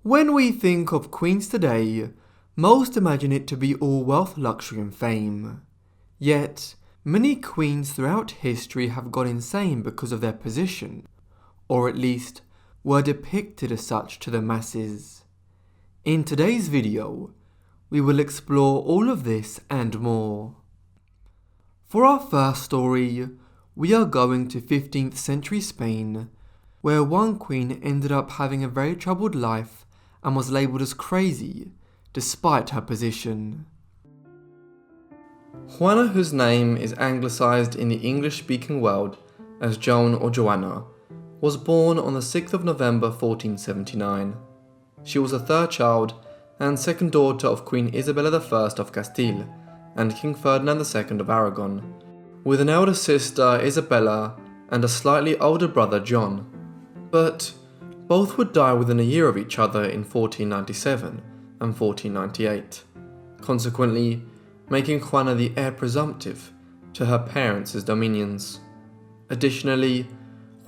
When we think of queens today, most imagine it to be all wealth, luxury and fame. Yet, many queens throughout history have gone insane because of their position, or at least were depicted as such to the masses. In today's video, we will explore all of this and more. For our first story, we are going to 15th century Spain, where one queen ended up having a very troubled life and was labelled as crazy, despite her position. Juana, whose name is anglicised in the English-speaking world as Joan or Joanna, was born on the 6th of November 1479. She was the third child and second daughter of Queen Isabella I of Castile and King Ferdinand II of Aragon, with an elder sister Isabella and a slightly older brother John. But both would die within a year of each other in 1497 and 1498, consequently making Juana the heir presumptive to her parents' dominions. Additionally,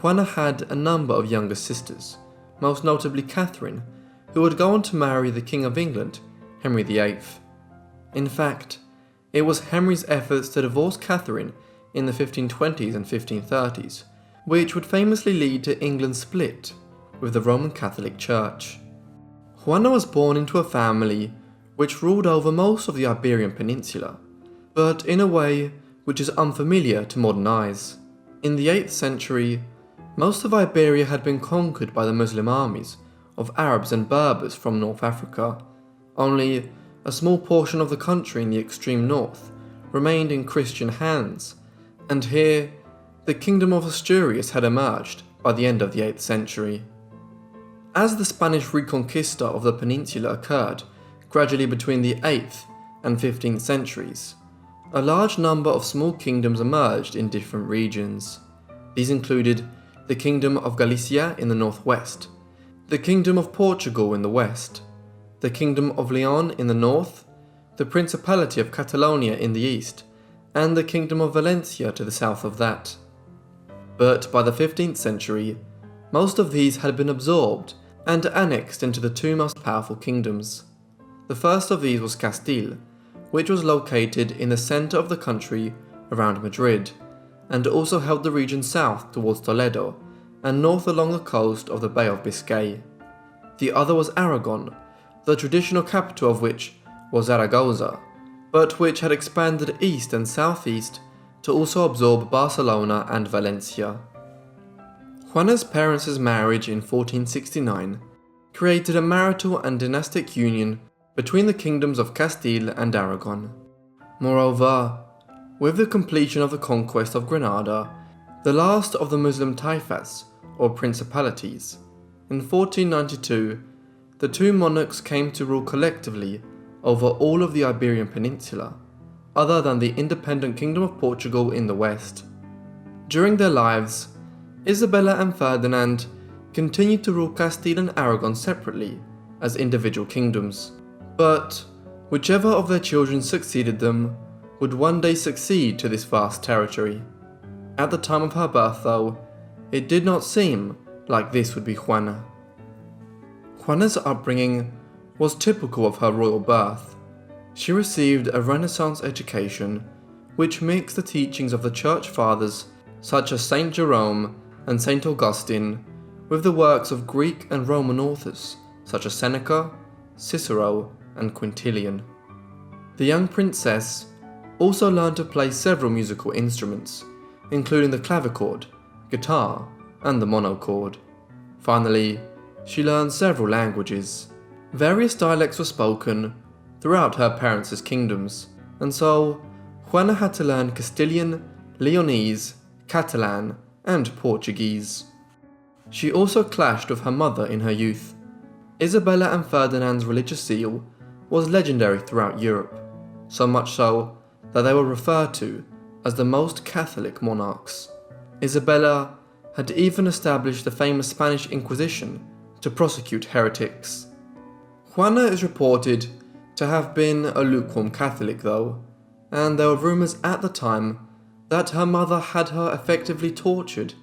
Juana had a number of younger sisters, most notably Catherine, who would go on to marry the King of England, Henry VIII. In fact, it was Henry's efforts to divorce Catherine in the 1520s and 1530s, which would famously lead to England's split with the Roman Catholic Church. Juana was born into a family which ruled over most of the Iberian Peninsula, but in a way which is unfamiliar to modern eyes. In the 8th century, most of Iberia had been conquered by the Muslim armies of Arabs and Berbers from North Africa. Only a small portion of the country in the extreme north remained in Christian hands, and here the Kingdom of Asturias had emerged by the end of the 8th century. As the Spanish reconquista of the peninsula occurred gradually between the 8th and 15th centuries, a large number of small kingdoms emerged in different regions. These included the Kingdom of Galicia in the northwest, the Kingdom of Portugal in the west, the Kingdom of Leon in the north, the Principality of Catalonia in the east, and the Kingdom of Valencia to the south of that. But by the 15th century, most of these had been absorbed and annexed into the two most powerful kingdoms. The first of these was Castile, which was located in the centre of the country around Madrid, and also held the region south towards Toledo and north along the coast of the Bay of Biscay. The other was Aragon, the traditional capital of which was Zaragoza, but which had expanded east and southeast to also absorb Barcelona and Valencia. Juana's parents' marriage in 1469 created a marital and dynastic union between the kingdoms of Castile and Aragon. Moreover, with the completion of the conquest of Granada, the last of the Muslim taifas, or principalities, in 1492, the two monarchs came to rule collectively over all of the Iberian Peninsula, other than the independent Kingdom of Portugal in the west. During their lives, Isabella and Ferdinand continued to rule Castile and Aragon separately, as individual kingdoms, but whichever of their children succeeded them would one day succeed to this vast territory. At the time of her birth, though, it did not seem like this would be Juana. Juana's upbringing was typical of her royal birth. She received a Renaissance education, which mixed the teachings of the Church Fathers such as Saint Jerome and Saint Augustine with the works of Greek and Roman authors such as Seneca, Cicero, and Quintilian. The young princess also learned to play several musical instruments, including the clavichord, guitar, and the monochord. Finally, she learned several languages. Various dialects were spoken throughout her parents' kingdoms, and so Juana had to learn Castilian, Leonese, Catalan, and Portuguese. She also clashed with her mother in her youth. Isabella and Ferdinand's religious zeal was legendary throughout Europe, so much so that they were referred to as the most Catholic monarchs. Isabella had even established the famous Spanish Inquisition to prosecute heretics. Juana is reported to have been a lukewarm Catholic though, and there were rumours at the time that her mother had her effectively tortured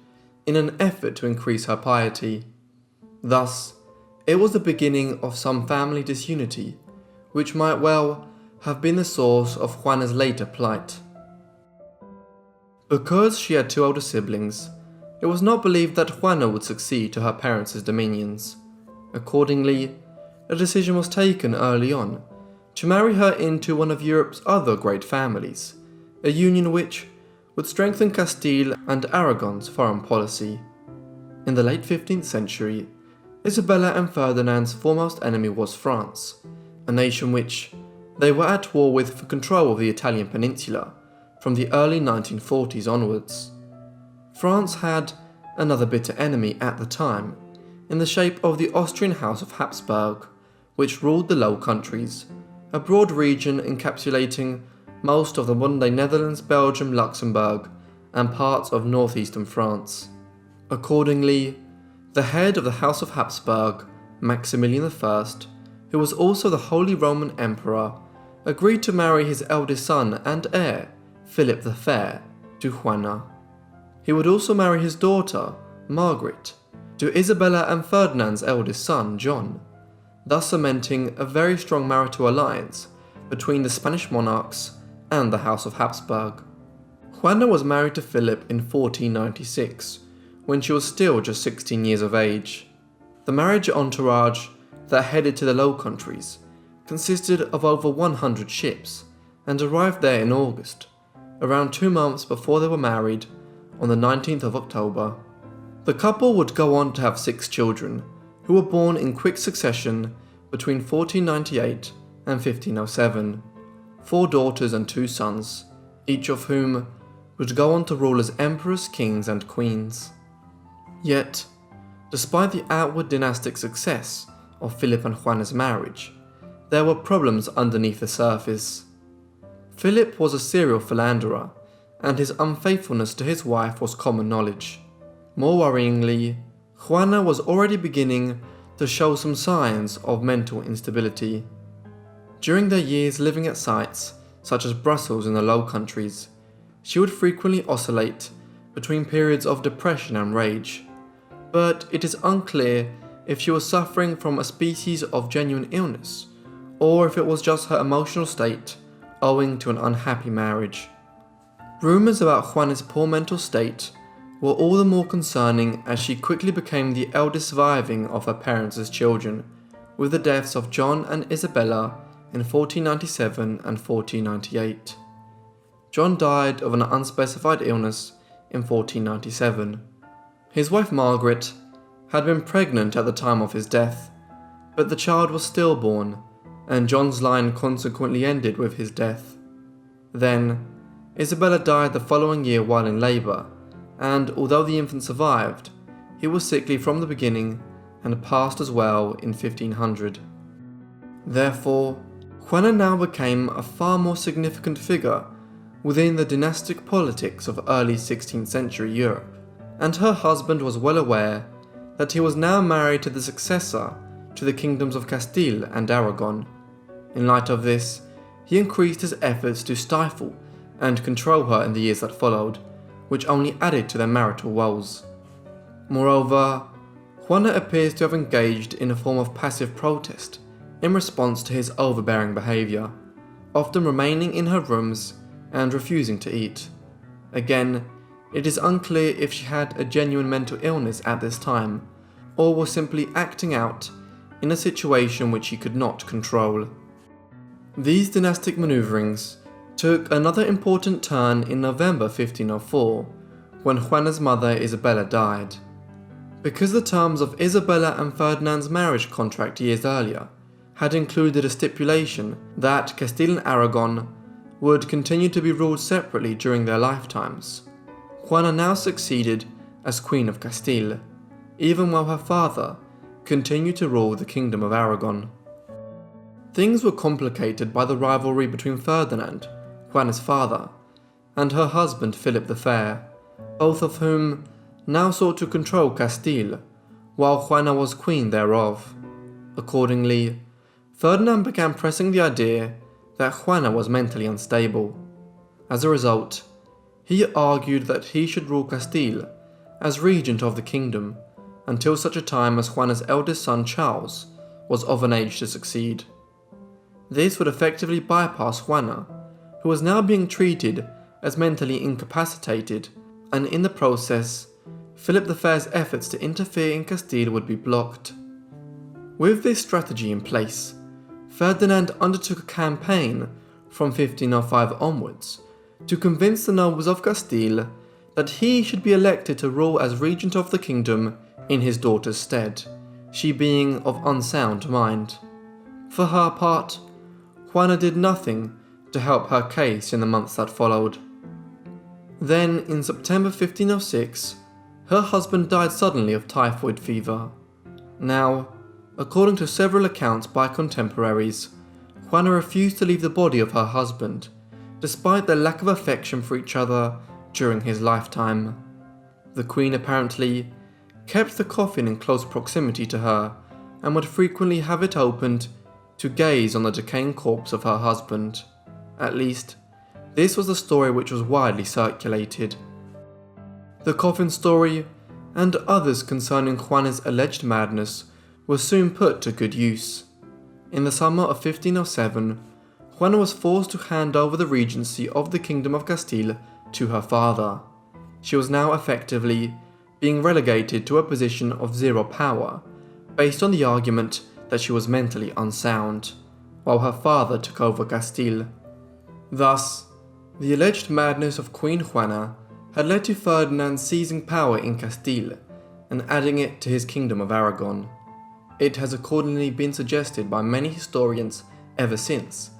in an effort to increase her piety. Thus, It was the beginning of some family disunity, which might well have been the source of Juana's later plight. Because she had two older siblings, it was not believed that Juana would succeed to her parents' dominions. Accordingly, a decision was taken early on to marry her into one of Europe's other great families, a union which would strengthen Castile and Aragon's foreign policy. In the late 15th century, Isabella and Ferdinand's foremost enemy was France, a nation which they were at war with for control of the Italian peninsula from the early 1940s onwards. France had another bitter enemy at the time, in the shape of the Austrian House of Habsburg, which ruled the Low Countries, a broad region encapsulating most of the modern-day Netherlands, Belgium, Luxembourg, and parts of northeastern France. Accordingly, the head of the House of Habsburg, Maximilian I, who was also the Holy Roman Emperor, agreed to marry his eldest son and heir, Philip the Fair, to Juana. He would also marry his daughter, Margaret, to Isabella and Ferdinand's eldest son, John, thus cementing a very strong marital alliance between the Spanish monarchs and the House of Habsburg. Juana was married to Philip in 1496, when she was still just 16 years of age. The marriage entourage that headed to the Low Countries consisted of over 100 ships and arrived there in August, around 2 months before they were married on the 19th of October. The couple would go on to have 6 children, who were born in quick succession between 1498 and 1507, 4 daughters and 2 sons, each of whom would go on to rule as emperors, kings and queens. Yet, despite the outward dynastic success of Philip and Juana's marriage, there were problems underneath the surface. Philip was a serial philanderer, and his unfaithfulness to his wife was common knowledge. More worryingly, Juana was already beginning to show some signs of mental instability. During their years living at sites such as Brussels in the Low Countries, she would frequently oscillate between periods of depression and rage, but it is unclear if she was suffering from a species of genuine illness, or if it was just her emotional state owing to an unhappy marriage. Rumours about Juana's poor mental state were all the more concerning as she quickly became the eldest surviving of her parents' children, with the deaths of John and Isabella in 1497 and 1498. John died of an unspecified illness in 1497. His wife Margaret had been pregnant at the time of his death, but the child was stillborn, and John's line consequently ended with his death. Then, Isabella died the following year while in labour, and although the infant survived, he was sickly from the beginning and passed as well in 1500. Therefore, Juana now became a far more significant figure within the dynastic politics of early 16th century Europe, and her husband was well aware that he was now married to the successor to the kingdoms of Castile and Aragon. In light of this, he increased his efforts to stifle and control her in the years that followed, which only added to their marital woes. Moreover, Juana appears to have engaged in a form of passive protest in response to his overbearing behaviour, often remaining in her rooms and refusing to eat. Again, it is unclear if she had a genuine mental illness at this time, or was simply acting out in a situation which she could not control. These dynastic manoeuvrings took another important turn in November 1504, when Juana's mother Isabella died. Because the terms of Isabella and Ferdinand's marriage contract years earlier had included a stipulation that Castile and Aragon would continue to be ruled separately during their lifetimes, Juana now succeeded as Queen of Castile, even while her father continued to rule the Kingdom of Aragon. Things were complicated by the rivalry between Ferdinand, Juana's father, and her husband Philip the Fair, both of whom now sought to control Castile, while Juana was queen thereof. Accordingly, Ferdinand began pressing the idea that Juana was mentally unstable. As a result, he argued that he should rule Castile as regent of the kingdom, until such a time as Juana's eldest son Charles was of an age to succeed. This would effectively bypass Juana, who was now being treated as mentally incapacitated, and in the process, Philip II's efforts to interfere in Castile would be blocked. With this strategy in place, Ferdinand undertook a campaign from 1505 onwards to convince the nobles of Castile that he should be elected to rule as regent of the kingdom in his daughter's stead, she being of unsound mind. For her part, Juana did nothing to help her case in the months that followed. Then, in September 1506, her husband died suddenly of typhoid fever. Now, according to several accounts by contemporaries, Juana refused to leave the body of her husband, despite their lack of affection for each other during his lifetime. The Queen apparently kept the coffin in close proximity to her and would frequently have it opened to gaze on the decaying corpse of her husband. At least, this was the story which was widely circulated. The coffin story and others concerning Juana's alleged madness was soon put to good use. In the summer of 1507, Juana was forced to hand over the regency of the Kingdom of Castile to her father. She was now effectively being relegated to a position of zero power, based on the argument that she was mentally unsound, while her father took over Castile. Thus, the alleged madness of Queen Juana had led to Ferdinand seizing power in Castile and adding it to his Kingdom of Aragon. It has accordingly been suggested by many historians ever since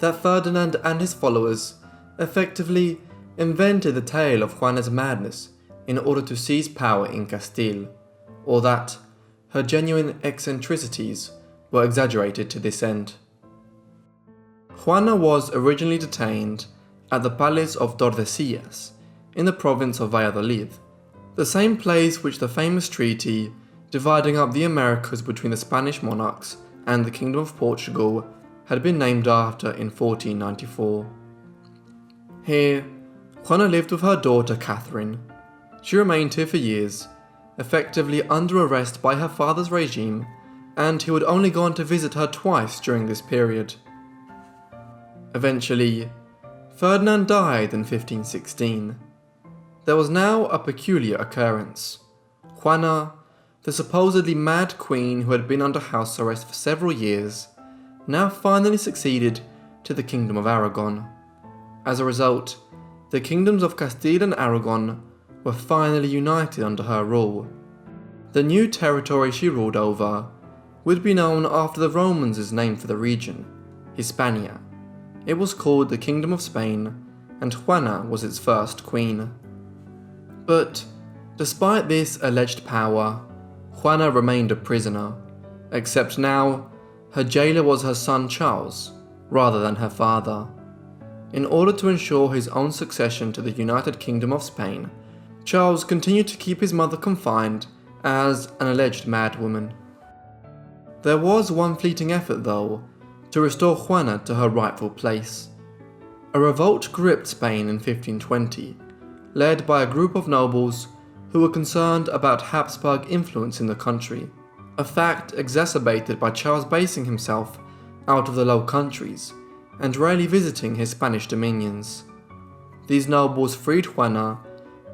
that Ferdinand and his followers effectively invented the tale of Juana's madness in order to seize power in Castile, or that her genuine eccentricities were exaggerated to this end. Juana was originally detained at the Palace of Tordesillas in the province of Valladolid, the same place which the famous treaty dividing up the Americas between the Spanish monarchs and the Kingdom of Portugal had been named after in 1494. Here, Juana lived with her daughter Catherine. She remained here for years, effectively under arrest by her father's regime, and he would only go on to visit her twice during this period. Eventually, Ferdinand died in 1516. There was now a peculiar occurrence. Juana, the supposedly mad queen who had been under house arrest for several years, now finally succeeded to the Kingdom of Aragon. As a result, the kingdoms of Castile and Aragon were finally united under her rule. The new territory she ruled over would be known after the Romans' name for the region, Hispania. It was called the Kingdom of Spain, and Juana was its first queen. But despite this alleged power, Juana remained a prisoner, except now her jailer was her son Charles, rather than her father. In order to ensure his own succession to the United Kingdom of Spain, Charles continued to keep his mother confined as an alleged madwoman. There was one fleeting effort, though, to restore Juana to her rightful place. A revolt gripped Spain in 1520, led by a group of nobles who were concerned about Habsburg influence in the country, a fact exacerbated by Charles basing himself out of the Low Countries and rarely visiting his Spanish dominions. These nobles freed Juana,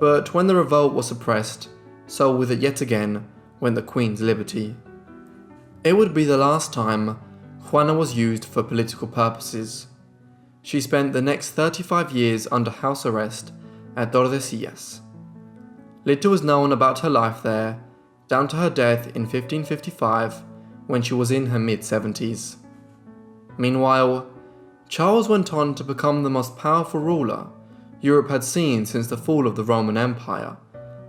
but when the revolt was suppressed, so with it yet again went the Queen's liberty. It would be the last time Juana was used for political purposes. She spent the next 35 years under house arrest at Tordesillas. Little is known about her life there, down to her death in 1555, when she was in her mid-70s. Meanwhile, Charles went on to become the most powerful ruler Europe had seen since the fall of the Roman Empire,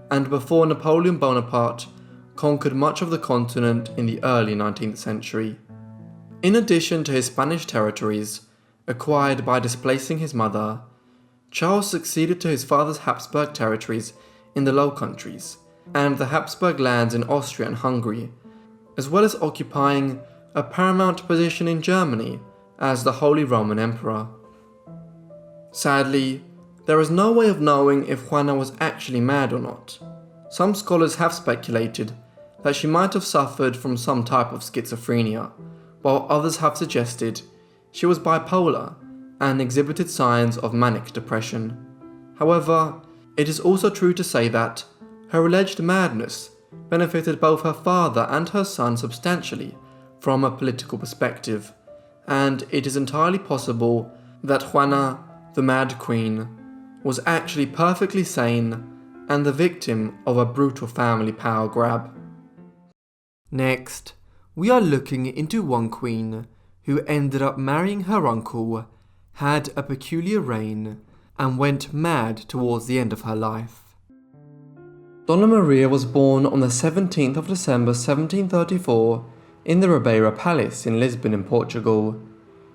and before Napoleon Bonaparte conquered much of the continent in the early 19th century. In addition to his Spanish territories, acquired by displacing his mother, Charles succeeded to his father's Habsburg territories in the Low Countries, and the Habsburg lands in Austria and Hungary, as well as occupying a paramount position in Germany as the Holy Roman Emperor. Sadly, there is no way of knowing if Juana was actually mad or not. Some scholars have speculated that she might have suffered from some type of schizophrenia, while others have suggested she was bipolar and exhibited signs of manic depression. However, it is also true to say that her alleged madness benefited both her father and her son substantially from a political perspective, and it is entirely possible that Joanna, the Mad Queen, was actually perfectly sane and the victim of a brutal family power grab. Next, we are looking into one queen who ended up marrying her uncle, had a peculiar reign, and went mad towards the end of her life. Dona Maria was born on the 17th of December 1734 in the Ribeira Palace in Lisbon in Portugal.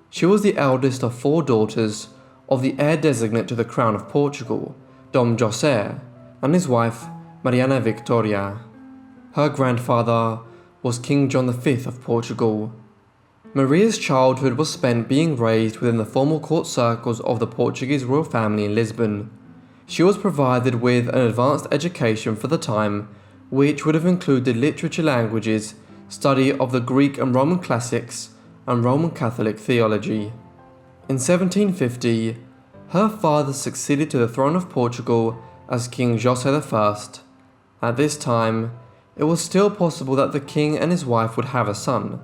She was the eldest of 4 daughters of the heir designate to the crown of Portugal, Dom José, and his wife, Mariana Victoria. Her grandfather was King John V of Portugal. Maria's childhood was spent being raised within the formal court circles of the Portuguese royal family in Lisbon. She was provided with an advanced education for the time, which would have included literature, languages, study of the Greek and Roman classics, and Roman Catholic theology. In 1750, her father succeeded to the throne of Portugal as King José I. At this time, it was still possible that the king and his wife would have a son,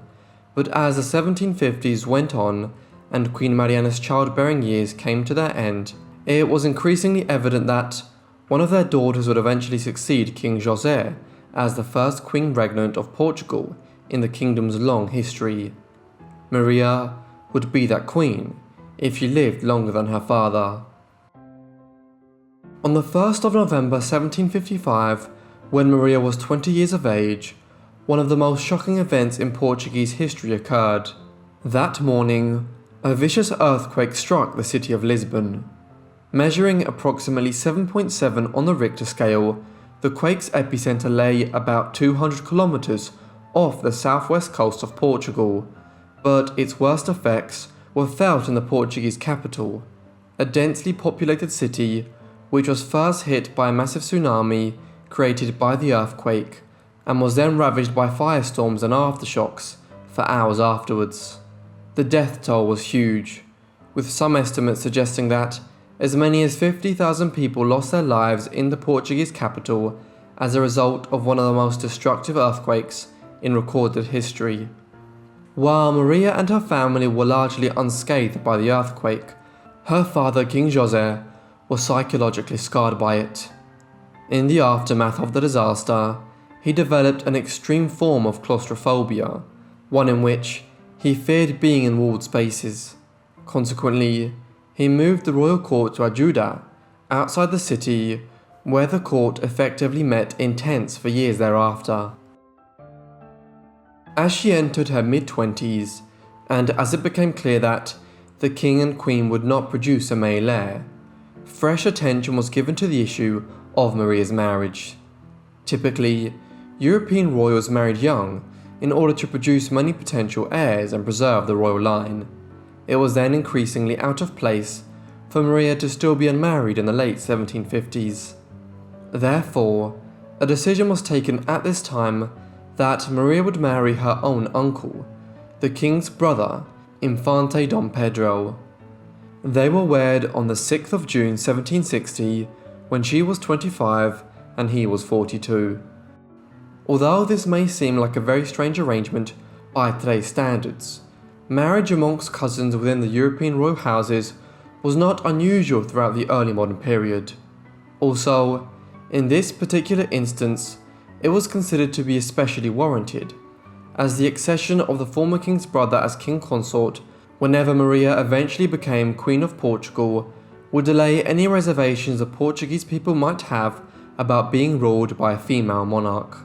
but as the 1750s went on and Queen Mariana's childbearing years came to their end, it was increasingly evident that one of their daughters would eventually succeed King José as the first queen regnant of Portugal in the kingdom's long history. Maria would be that queen if she lived longer than her father. On the 1st of November 1755, when Maria was 20 years of age, one of the most shocking events in Portuguese history occurred. That morning, a vicious earthquake struck the city of Lisbon. Measuring approximately 7.7 on the Richter scale, the quake's epicenter lay about 200 kilometers off the southwest coast of Portugal, but its worst effects were felt in the Portuguese capital, a densely populated city which was first hit by a massive tsunami created by the earthquake, and was then ravaged by firestorms and aftershocks for hours afterwards. The death toll was huge, with some estimates suggesting that as many as 50,000 people lost their lives in the Portuguese capital as a result of one of the most destructive earthquakes in recorded history. While Maria and her family were largely unscathed by the earthquake, her father King José was psychologically scarred by it. In the aftermath of the disaster, he developed an extreme form of claustrophobia, one in which he feared being in walled spaces. Consequently, he moved the royal court to Ajuda, outside the city, where the court effectively met in tents for years thereafter. As she entered her mid-20s, and as it became clear that the king and queen would not produce a male heir, fresh attention was given to the issue of Maria's marriage. Typically, European royals married young in order to produce many potential heirs and preserve the royal line. It was then increasingly out of place for Maria to still be unmarried in the late 1750s. Therefore, a decision was taken at this time that Maria would marry her own uncle, the king's brother, Infante Dom Pedro. They were wed on the 6th of June 1760, when she was 25 and he was 42. Although this may seem like a very strange arrangement by today's standards, marriage amongst cousins within the European royal houses was not unusual throughout the early modern period. Also, in this particular instance, it was considered to be especially warranted, as the accession of the former king's brother as king consort, whenever Maria eventually became Queen of Portugal, would delay any reservations the Portuguese people might have about being ruled by a female monarch.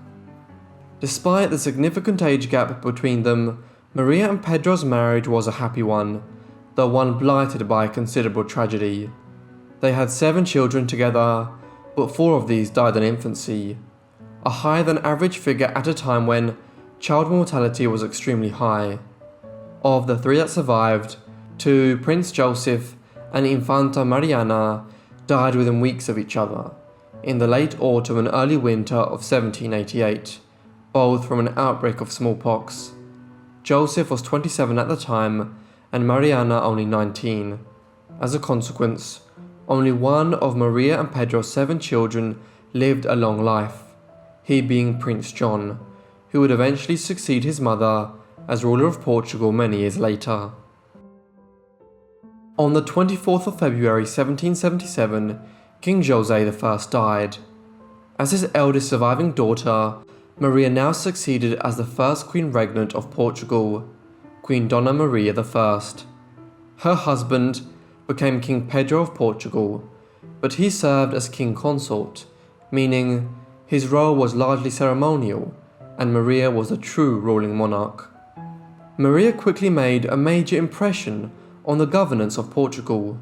Despite the significant age gap between them, Maria and Pedro's marriage was a happy one, though one blighted by considerable tragedy. They had 7 children together, but 4 of these died in infancy, a higher than average figure at a time when child mortality was extremely high. Of the 3 that survived, 2, Prince Joseph and Infanta Mariana, died within weeks of each other, in the late autumn and early winter of 1788, both from an outbreak of smallpox. Joseph was 27 at the time and Mariana only 19. As a consequence, only one of Maria and Pedro's 7 children lived a long life, he being Prince John, who would eventually succeed his mother as ruler of Portugal many years later. On the 24th of February 1777, King José I died. As his eldest surviving daughter, Maria now succeeded as the first Queen Regnant of Portugal, Queen Dona Maria I. Her husband became King Pedro of Portugal, but he served as king consort, meaning his role was largely ceremonial, and Maria was the true ruling monarch. Maria quickly made a major impression on the governance of Portugal.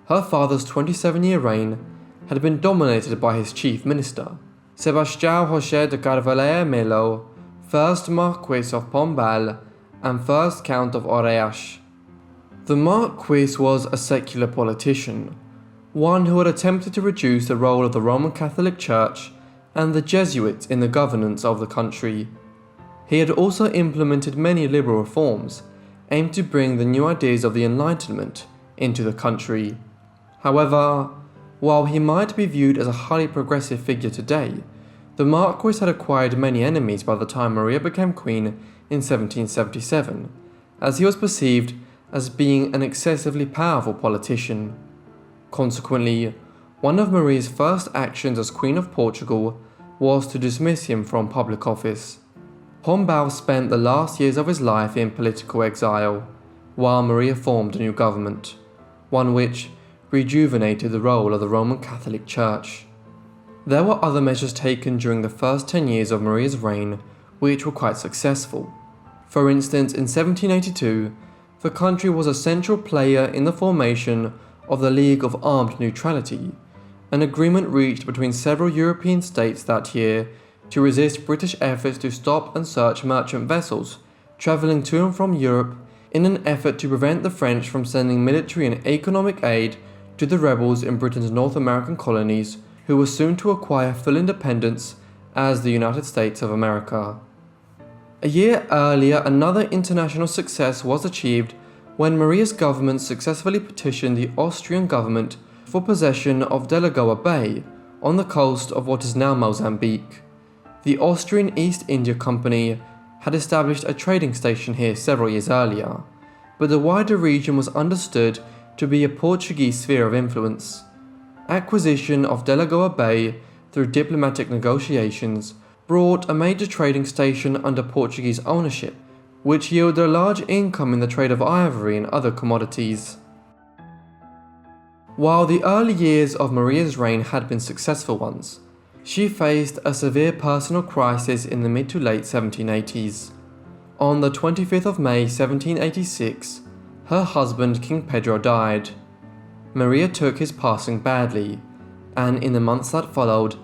Her father's 27-year reign had been dominated by his chief minister, Sebastião José de Carvalho Melo, 1st Marquis of Pombal and 1st Count of Oreias. The Marquis was a secular politician, one who had attempted to reduce the role of the Roman Catholic Church and the Jesuits in the governance of the country. He had also implemented many liberal reforms aimed to bring the new ideas of the Enlightenment into the country. However, while he might be viewed as a highly progressive figure today, the Marquis had acquired many enemies by the time Maria became queen in 1777, as he was perceived as being an excessively powerful politician. Consequently, one of Maria's first actions as Queen of Portugal was to dismiss him from public office. Pombal spent the last years of his life in political exile, while Maria formed a new government, one which rejuvenated the role of the Roman Catholic Church. There were other measures taken during the first 10 years of Maria's reign which were quite successful. For instance, in 1782, the country was a central player in the formation of the League of Armed Neutrality, an agreement reached between several European states that year to resist British efforts to stop and search merchant vessels travelling to and from Europe in an effort to prevent the French from sending military and economic aid to the rebels in Britain's North American colonies, who were soon to acquire full independence as the United States of America. A year earlier, another international success was achieved when Maria's government successfully petitioned the Austrian government for possession of Delagoa Bay on the coast of what is now Mozambique. The Austrian East India Company had established a trading station here several years earlier, but the wider region was understood to be a Portuguese sphere of influence. Acquisition of Delagoa Bay through diplomatic negotiations brought a major trading station under Portuguese ownership, which yielded a large income in the trade of ivory and other commodities. While the early years of Maria's reign had been successful ones, she faced a severe personal crisis in the mid to late 1780s. On the 25th of May 1786, her husband King Pedro died. Maria took his passing badly, and in the months that followed,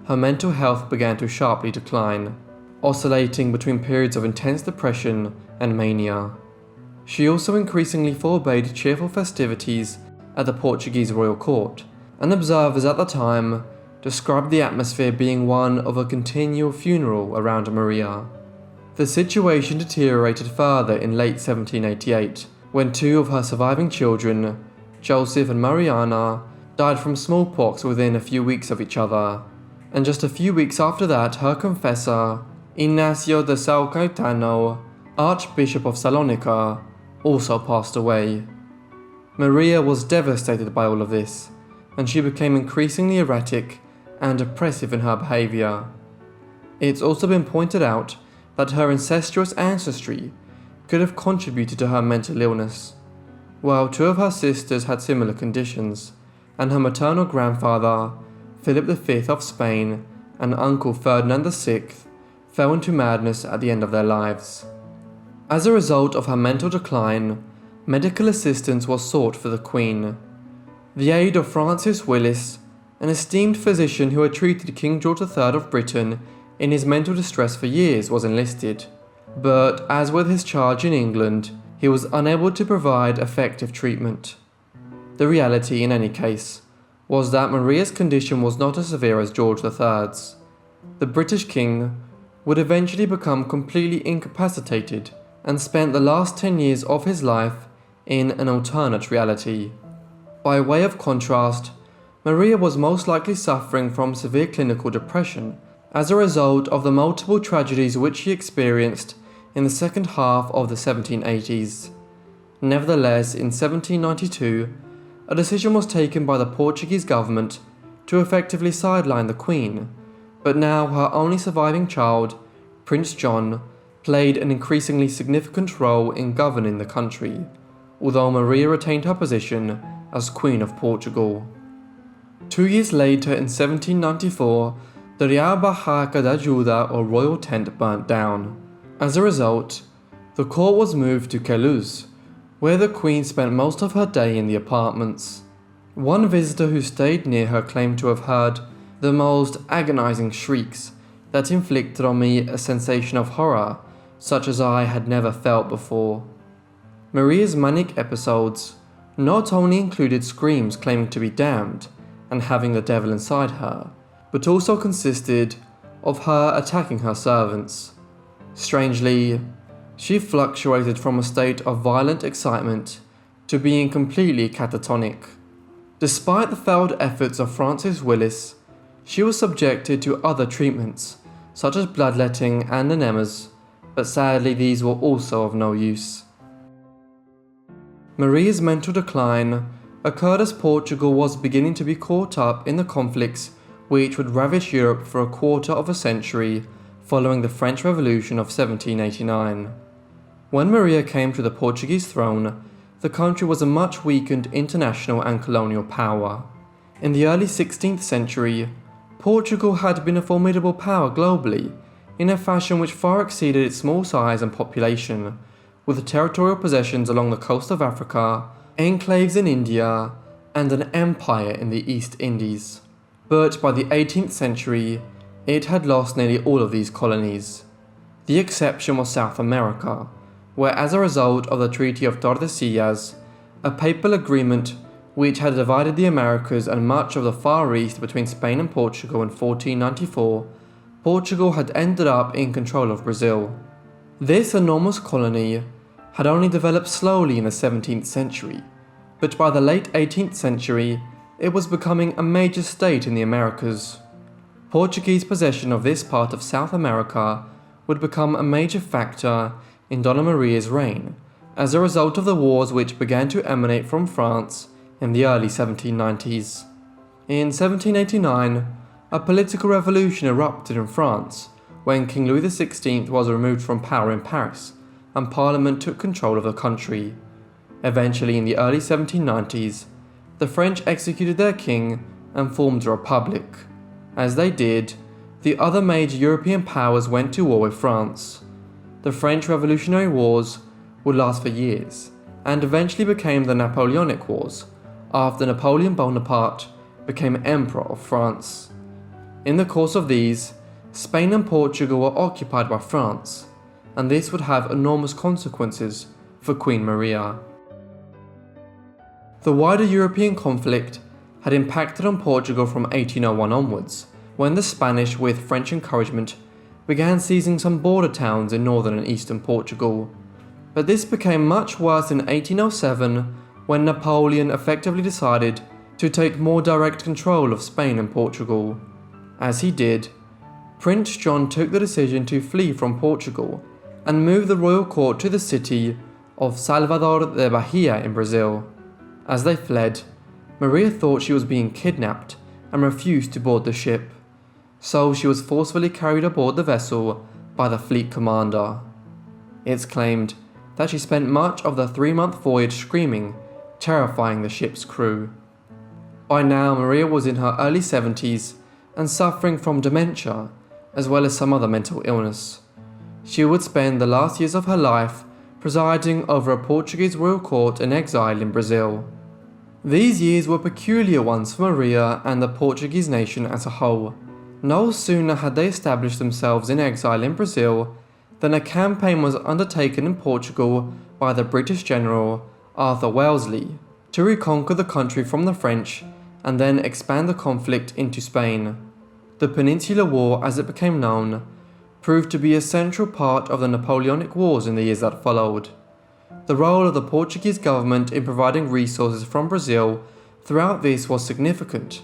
her mental health began to sharply decline, oscillating between periods of intense depression and mania. She also increasingly forbade cheerful festivities at the Portuguese royal court, and observers at the time described the atmosphere being one of a continual funeral around Maria. The situation deteriorated further in late 1788, when 2 of her surviving children, Joseph and Mariana, died from smallpox within a few weeks of each other, and just a few weeks after that, her confessor, Ignacio de São Caetano, Archbishop of Salonica, also passed away. Maria was devastated by all of this, and she became increasingly erratic and oppressive in her behaviour. It's also been pointed out that her incestuous ancestry could have contributed to her mental illness, while 2 of her sisters had similar conditions, and her maternal grandfather, Philip V of Spain, and uncle Ferdinand VI, fell into madness at the end of their lives. As a result of her mental decline, medical assistance was sought for the Queen. The aid of Francis Willis, an esteemed physician who had treated King George III of Britain in his mental distress for years, was enlisted, but as with his charge in England, he was unable to provide effective treatment. The reality, in any case, was that Maria's condition was not as severe as George III's. The British king, would eventually become completely incapacitated and spent the last 10 years of his life in an alternate reality. By way of contrast, Maria was most likely suffering from severe clinical depression as a result of the multiple tragedies which she experienced in the second half of the 1780s. Nevertheless, in 1792, a decision was taken by the Portuguese government to effectively sideline the Queen, but now her only surviving child, Prince John, played an increasingly significant role in governing the country, although Maria retained her position as Queen of Portugal. 2 years later, in 1794, the Real Barraca da Ajuda or royal tent burnt down. As a result, the court was moved to Queluz, where the Queen spent most of her day in the apartments. One visitor who stayed near her claimed to have heard the most agonizing shrieks that inflicted on me a sensation of horror such as I had never felt before. Maria's manic episodes not only included screams claiming to be damned and having the devil inside her, but also consisted of her attacking her servants. Strangely, she fluctuated from a state of violent excitement to being completely catatonic. Despite the failed efforts of Francis Willis, she was subjected to other treatments, such as bloodletting and enemas, but sadly these were also of no use. Maria's mental decline occurred as Portugal was beginning to be caught up in the conflicts which would ravage Europe for a quarter of a century following the French Revolution of 1789. When Maria came to the Portuguese throne, the country was a much weakened international and colonial power. In the early 16th century, Portugal had been a formidable power globally, in a fashion which far exceeded its small size and population, with territorial possessions along the coast of Africa, enclaves in India, and an empire in the East Indies. But by the 18th century, it had lost nearly all of these colonies. The exception was South America, where as a result of the Treaty of Tordesillas, a papal agreement which had divided the Americas and much of the Far East between Spain and Portugal in 1494, Portugal had ended up in control of Brazil. This enormous colony had only developed slowly in the 17th century, but by the late 18th century, it was becoming a major state in the Americas. Portuguese possession of this part of South America would become a major factor in Dona Maria's reign, as a result of the wars which began to emanate from France in the early 1790s. In 1789, a political revolution erupted in France when King Louis XVI was removed from power in Paris and Parliament took control of the country. Eventually, in the early 1790s, the French executed their king and formed a republic. As they did, the other major European powers went to war with France. The French Revolutionary Wars would last for years, and eventually became the Napoleonic Wars, after Napoleon Bonaparte became Emperor of France. In the course of these, Spain and Portugal were occupied by France, and this would have enormous consequences for Queen Maria. The wider European conflict had impacted on Portugal from 1801 onwards, when the Spanish, with French encouragement, began seizing some border towns in northern and eastern Portugal. But this became much worse in 1807, when Napoleon effectively decided to take more direct control of Spain and Portugal. As he did, Prince John took the decision to flee from Portugal and move the royal court to the city of Salvador de Bahia in Brazil. As they fled, Maria thought she was being kidnapped and refused to board the ship, so she was forcefully carried aboard the vessel by the fleet commander. It's claimed that she spent much of the 3-month voyage screaming, terrifying the ship's crew. By now, Maria was in her early 70s and suffering from dementia, as well as some other mental illness. She would spend the last years of her life presiding over a Portuguese royal court in exile in Brazil. These years were peculiar ones for Maria and the Portuguese nation as a whole. No sooner had they established themselves in exile in Brazil than a campaign was undertaken in Portugal by the British general Arthur Wellesley to reconquer the country from the French and then expand the conflict into Spain. The Peninsular War, as it became known, proved to be a central part of the Napoleonic Wars in the years that followed. The role of the Portuguese government in providing resources from Brazil throughout this was significant,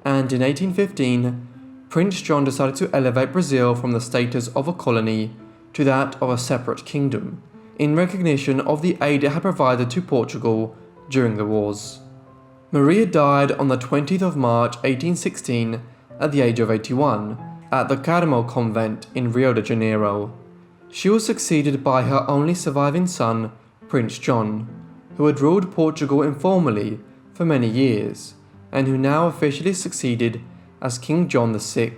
and in 1815, Prince John decided to elevate Brazil from the status of a colony to that of a separate kingdom, in recognition of the aid it had provided to Portugal during the wars. Maria died on the 20th of March 1816 at the age of 81 at the Carmel convent in Rio de Janeiro. She was succeeded by her only surviving son, Prince John, who had ruled Portugal informally for many years, and who now officially succeeded as King John VI.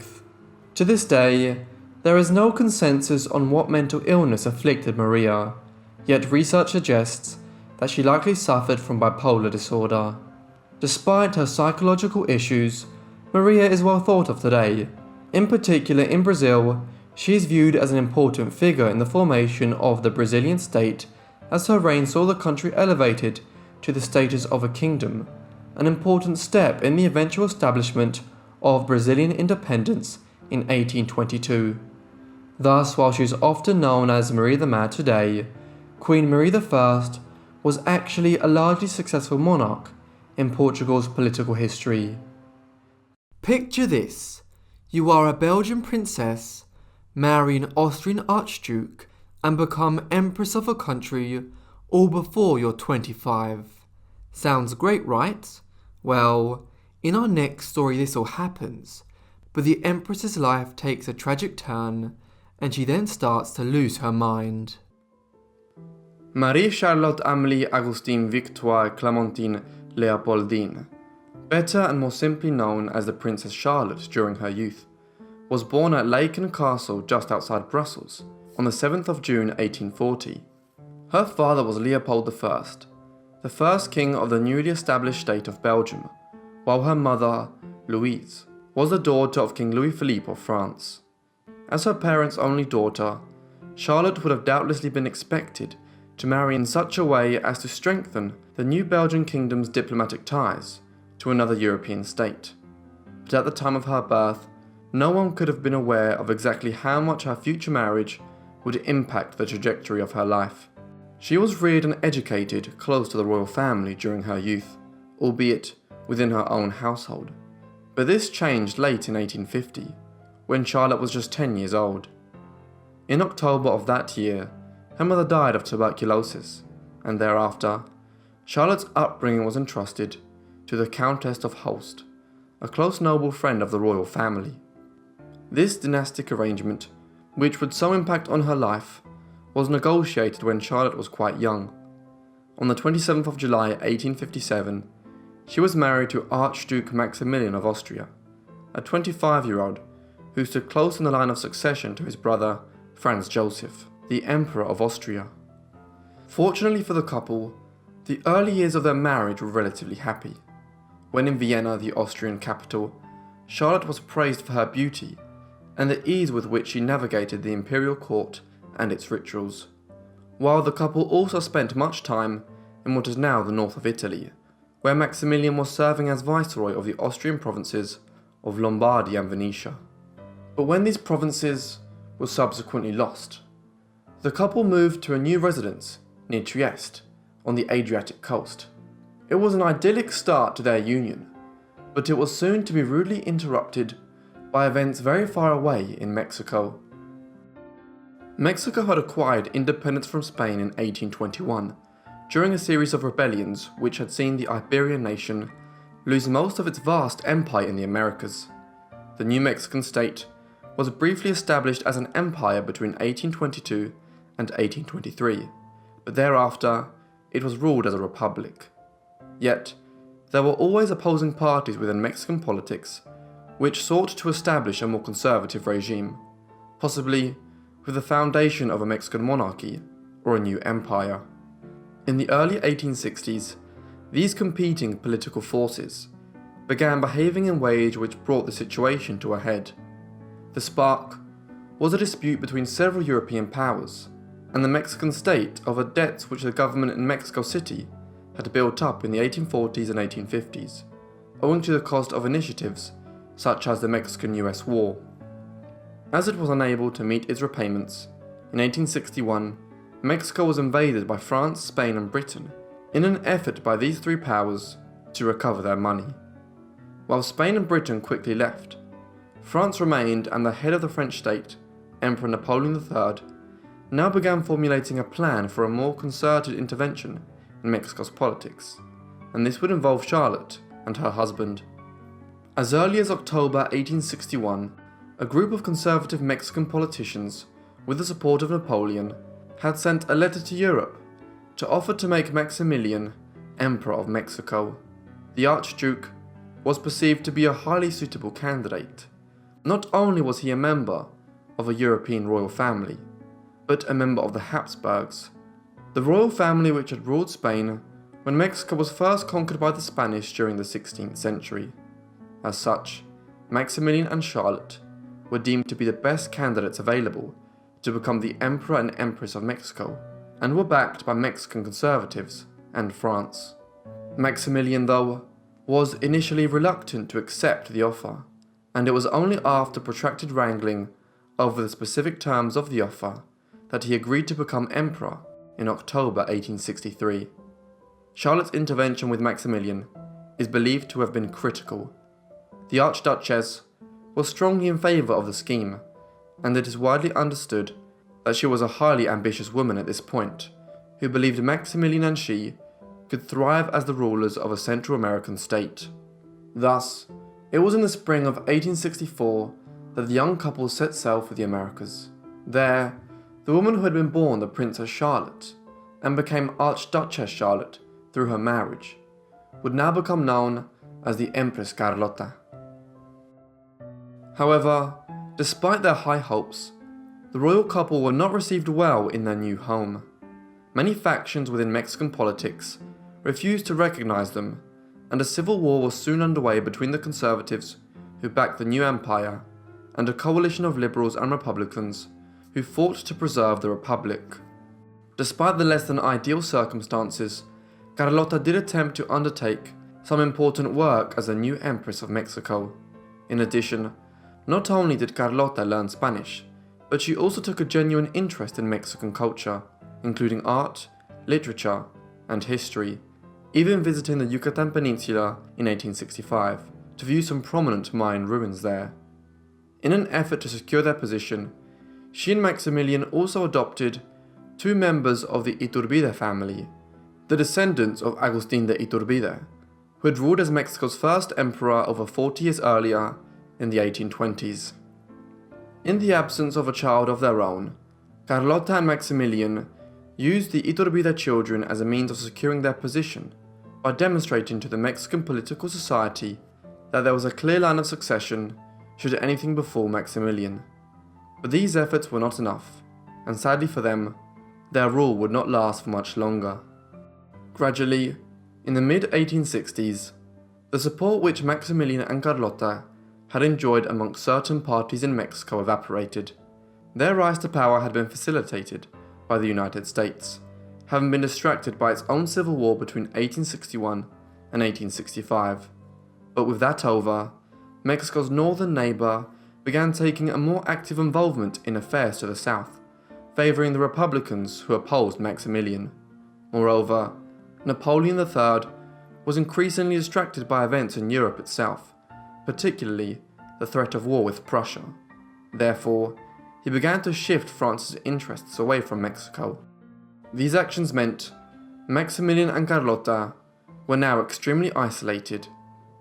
To this day, there is no consensus on what mental illness afflicted Maria, yet research suggests that she likely suffered from bipolar disorder. Despite her psychological issues, Maria is well thought of today. In particular in Brazil, she is viewed as an important figure in the formation of the Brazilian state, as her reign saw the country elevated to the status of a kingdom, an important step in the eventual establishment of Brazilian independence in 1822. Thus, while she is often known as Maria the Mad today, Queen Maria I was actually a largely successful monarch in Portugal's political history. Picture this: you are a Belgian princess, marry an Austrian archduke, and become Empress of a country all before you're 25. Sounds great, right? Well, in our next story this all happens, but the Empress's life takes a tragic turn, and she then starts to lose her mind. Marie Charlotte Amélie Augustine Victoire Clémentine Léopoldine, better and more simply known as the Princess Charlotte during her youth, was born at Laeken Castle just outside Brussels on the 7th of June 1840. Her father was Leopold I, the first king of the newly established state of Belgium, while her mother, Louise, was the daughter of King Louis Philippe of France. As her parents' only daughter, Charlotte would have doubtlessly been expected to marry in such a way as to strengthen the new Belgian kingdom's diplomatic ties to another European state. But at the time of her birth, no one could have been aware of exactly how much her future marriage would impact the trajectory of her life. She was reared and educated close to the royal family during her youth, albeit within her own household. But this changed late in 1850, when Charlotte was just 10 years old. In October of that year, her mother died of tuberculosis, and thereafter, Charlotte's upbringing was entrusted to the Countess of Holst, a close noble friend of the royal family. This dynastic arrangement, which would so impact on her life, was negotiated when Charlotte was quite young. On the 27th of July 1857, she was married to Archduke Maximilian of Austria, a 25-year-old who stood close in the line of succession to his brother Franz Joseph, the Emperor of Austria. Fortunately for the couple, the early years of their marriage were relatively happy. When in Vienna, the Austrian capital, Charlotte was praised for her beauty and the ease with which she navigated the imperial court and its rituals, while the couple also spent much time in what is now the north of Italy, where Maximilian was serving as viceroy of the Austrian provinces of Lombardy and Venetia. But when these provinces were subsequently lost, the couple moved to a new residence near Trieste on the Adriatic coast. It was an idyllic start to their union, but it was soon to be rudely interrupted by events very far away in Mexico. Mexico had acquired independence from Spain in 1821, during a series of rebellions which had seen the Iberian nation lose most of its vast empire in the Americas. The new Mexican state was briefly established as an empire between 1822 and 1823, but thereafter it was ruled as a republic. Yet, there were always opposing parties within Mexican politics which sought to establish a more conservative regime, possibly with the foundation of a Mexican monarchy or a new empire. In the early 1860s, these competing political forces began behaving in ways which brought the situation to a head. The spark was a dispute between several European powers and the Mexican state over debts which the government in Mexico City had built up in the 1840s and 1850s, owing to the cost of initiatives such as the Mexican-US War. As it was unable to meet its repayments, in 1861, Mexico was invaded by France, Spain, and Britain in an effort by these three powers to recover their money. While Spain and Britain quickly left, France remained, and the head of the French state, Emperor Napoleon III, now began formulating a plan for a more concerted intervention in Mexico's politics, and this would involve Charlotte and her husband. As early as October 1861, a group of conservative Mexican politicians, with the support of Napoleon, had sent a letter to Europe to offer to make Maximilian Emperor of Mexico. The Archduke was perceived to be a highly suitable candidate. Not only was he a member of a European royal family, but a member of the Habsburgs, the royal family which had ruled Spain when Mexico was first conquered by the Spanish during the 16th century. As such, Maximilian and Charlotte were deemed to be the best candidates available to become the Emperor and Empress of Mexico, and were backed by Mexican conservatives and France. Maximilian, though, was initially reluctant to accept the offer, and it was only after protracted wrangling over the specific terms of the offer that he agreed to become emperor in October 1863. Charlotte's intervention with Maximilian is believed to have been critical. The Archduchess was strongly in favour of the scheme, and it is widely understood that she was a highly ambitious woman at this point, who believed Maximilian and she could thrive as the rulers of a Central American state. Thus, it was in the spring of 1864 that the young couple set sail for the Americas. There, the woman who had been born the Princess Charlotte, and became Archduchess Charlotte through her marriage, would now become known as the Empress Carlota. However, despite their high hopes, the royal couple were not received well in their new home. Many factions within Mexican politics refused to recognize them, and a civil war was soon underway between the conservatives, who backed the new empire, and a coalition of liberals and republicans who fought to preserve the republic. Despite the less than ideal circumstances, Carlota did attempt to undertake some important work as the new Empress of Mexico. In addition, not only did Carlota learn Spanish, but she also took a genuine interest in Mexican culture, including art, literature, and history, even visiting the Yucatan Peninsula in 1865 to view some prominent Mayan ruins there. In an effort to secure their position, she and Maximilian also adopted two members of the Iturbide family, the descendants of Agustin de Iturbide, who had ruled as Mexico's first emperor over 40 years earlier in the 1820s. In the absence of a child of their own, Carlota and Maximilian used the Iturbide children as a means of securing their position by demonstrating to the Mexican political society that there was a clear line of succession should anything befall Maximilian. But these efforts were not enough, and sadly for them, their rule would not last for much longer. Gradually, in the mid-1860s, the support which Maximilian and Carlota had enjoyed amongst certain parties in Mexico evaporated. Their rise to power had been facilitated by the United States, having been distracted by its own civil war between 1861 and 1865. But with that over, Mexico's northern neighbour began taking a more active involvement in affairs to the south, favouring the Republicans who opposed Maximilian. Moreover, Napoleon III was increasingly distracted by events in Europe itself, particularly the threat of war with Prussia. Therefore, he began to shift France's interests away from Mexico. These actions meant Maximilian and Carlota were now extremely isolated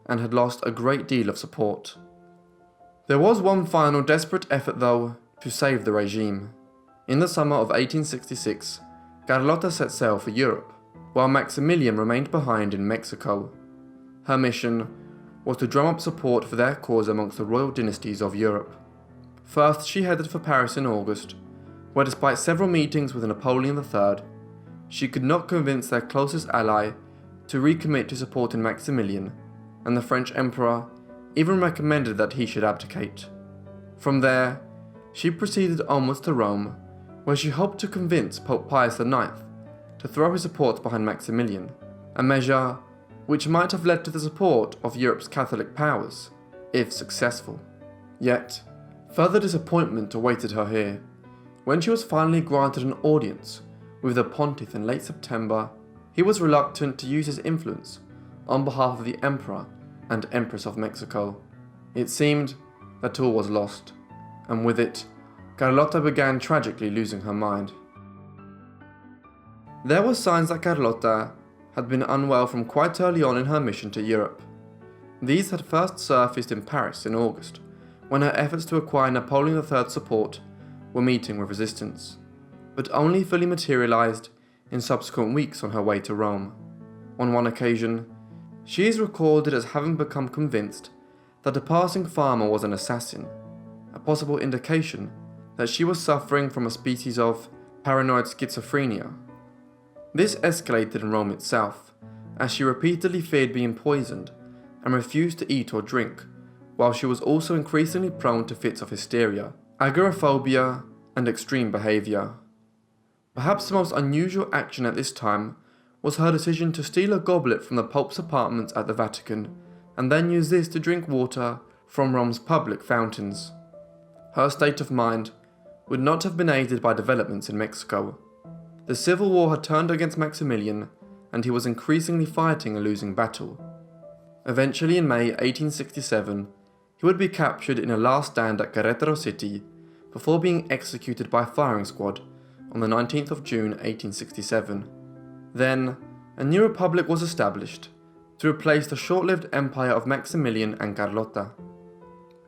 and had lost a great deal of support. There was one final desperate effort, though, to save the regime. In the summer of 1866, Carlota set sail for Europe, while Maximilian remained behind in Mexico. Her mission was to drum up support for their cause amongst the royal dynasties of Europe. First, she headed for Paris in August, where despite several meetings with Napoleon III, she could not convince their closest ally to recommit to supporting Maximilian, and the French Emperor even recommended that he should abdicate. From there, she proceeded onwards to Rome, where she hoped to convince Pope Pius IX to throw his support behind Maximilian, a measure which might have led to the support of Europe's Catholic powers, if successful. Yet, Further disappointment awaited her here. When she was finally granted an audience with the pontiff in late September, he was reluctant to use his influence on behalf of the Emperor and Empress of Mexico. It seemed that all was lost, and with it, Carlota began tragically losing her mind. There were signs that Carlota had been unwell from quite early on in her mission to Europe. These had first surfaced in Paris in August, when her efforts to acquire Napoleon III's support were meeting with resistance, but only fully materialized in subsequent weeks on her way to Rome. On one occasion, she is recorded as having become convinced that a passing farmer was an assassin, a possible indication that she was suffering from a species of paranoid schizophrenia. This escalated in Rome itself, as she repeatedly feared being poisoned and refused to eat or drink, while she was also increasingly prone to fits of hysteria, agoraphobia, and extreme behaviour. Perhaps the most unusual action at this time was her decision to steal a goblet from the Pope's apartments at the Vatican, and then use this to drink water from Rome's public fountains. Her state of mind would not have been aided by developments in Mexico. The civil war had turned against Maximilian, and he was increasingly fighting a losing battle. Eventually, in May 1867, he would be captured in a last stand at Querétaro City before being executed by a firing squad on the 19th of June 1867. Then, a new republic was established to replace the short-lived empire of Maximilian and Carlota.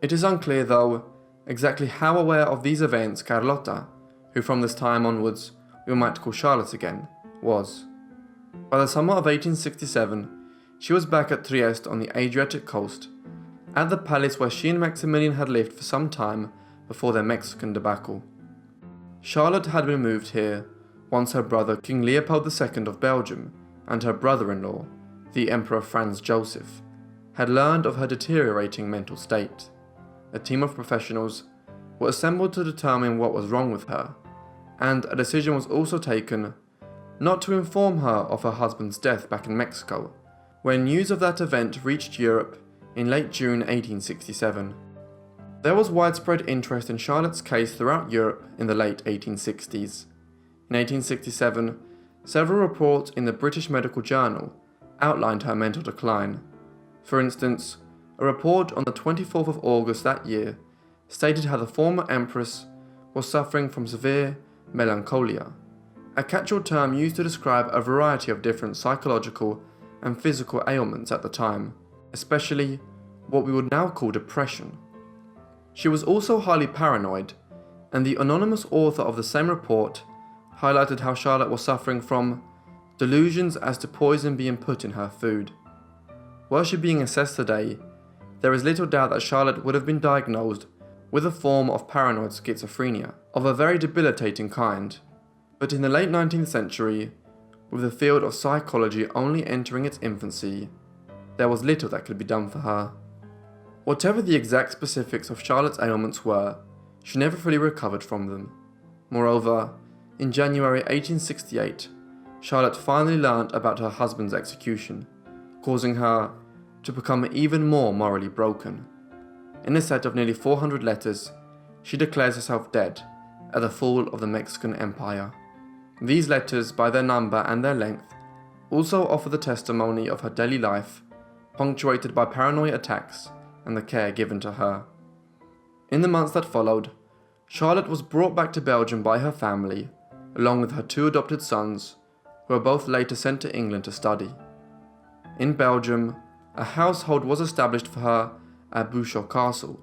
It is unclear, though, exactly how aware of these events Carlota, who from this time onwards we might call Charlotte again, was. By the summer of 1867, she was back at Trieste on the Adriatic coast, at the palace where she and Maximilian had lived for some time before their Mexican debacle. Charlotte had been moved here once her brother King Leopold II of Belgium and her brother-in-law, the Emperor Franz Joseph, had learned of her deteriorating mental state. A team of professionals were assembled to determine what was wrong with her, and a decision was also taken not to inform her of her husband's death back in Mexico, when news of that event reached Europe in late June 1867. There was widespread interest in Charlotte's case throughout Europe in the late 1860s. In 1867, several reports in the British Medical Journal outlined her mental decline. For instance, a report on the 24th of August that year stated how the former Empress was suffering from severe melancholia, a catch-all term used to describe a variety of different psychological and physical ailments at the time, especially what we would now call depression. She was also highly paranoid, and the anonymous author of the same report highlighted how Charlotte was suffering from delusions as to poison being put in her food. Were she being assessed today, there is little doubt that Charlotte would have been diagnosed with a form of paranoid schizophrenia, of a very debilitating kind. But in the late 19th century, with the field of psychology only entering its infancy, there was little that could be done for her. Whatever the exact specifics of Charlotte's ailments were, she never fully recovered from them. Moreover, in January 1868, Charlotte finally learnt about her husband's execution, causing her to become even more morally broken. In a set of nearly 400 letters, she declares herself dead at the fall of the Mexican Empire. These letters, by their number and their length, also offer the testimony of her daily life, punctuated by paranoid attacks and the care given to her. In the months that followed, Charlotte was brought back to Belgium by her family, along with her two adopted sons, who were both later sent to England to study. In Belgium, a household was established for her at Bouchot Castle,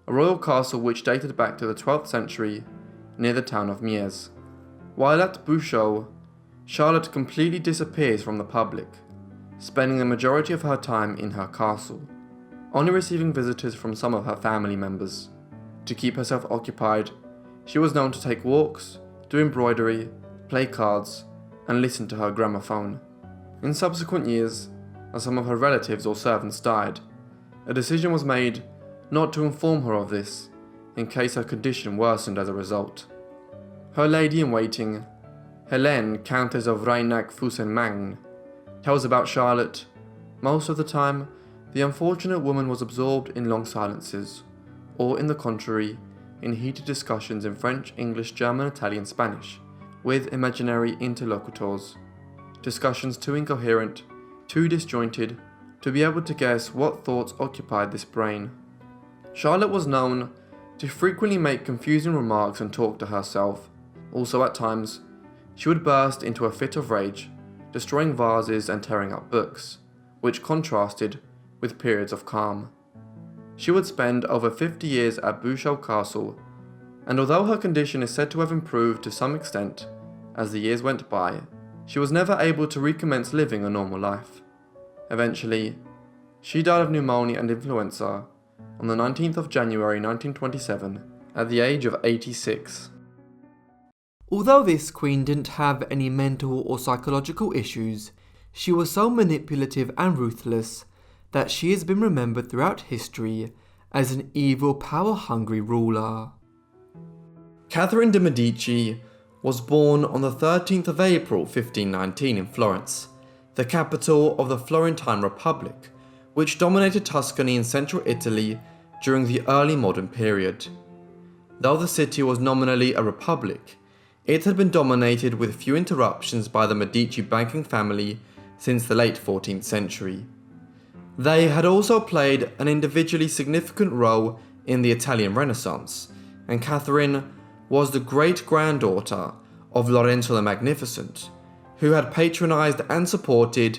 a royal castle which dated back to the 12th century near the town of Mies. While at Bouchot, Charlotte completely disappears from the public, spending the majority of her time in her castle, only receiving visitors from some of her family members. To keep herself occupied, she was known to take walks, do embroidery, play cards, and listen to her gramophone. In subsequent years, as some of her relatives or servants died, a decision was made not to inform her of this, in case her condition worsened as a result. Her lady-in-waiting, Helene, Countess of Reinach-Fussen-Magne, tells about Charlotte. Most of the time, the unfortunate woman was absorbed in long silences, or in the contrary, in heated discussions in French, English, German, Italian, Spanish, with imaginary interlocutors. Discussions too incoherent, too disjointed, to be able to guess what thoughts occupied this brain. Charlotte was known to frequently make confusing remarks and talk to herself. Also at times, she would burst into a fit of rage, destroying vases and tearing up books, which contrasted with periods of calm. She would spend over 50 years at Bouchot Castle, and although her condition is said to have improved to some extent as the years went by, she was never able to recommence living a normal life. Eventually, she died of pneumonia and influenza on the 19th of January 1927 at the age of 86. Although this queen didn't have any mental or psychological issues, she was so manipulative and ruthless that she has been remembered throughout history as an evil, power-hungry ruler. Catherine de' Medici was born on the 13th of April 1519 in Florence, the capital of the Florentine Republic, which dominated Tuscany in central Italy during the early modern period. Though the city was nominally a republic, it had been dominated with few interruptions by the Medici banking family since the late 14th century. They had also played an individually significant role in the Italian Renaissance, and Catherine was the great-granddaughter of Lorenzo the Magnificent, who had patronized and supported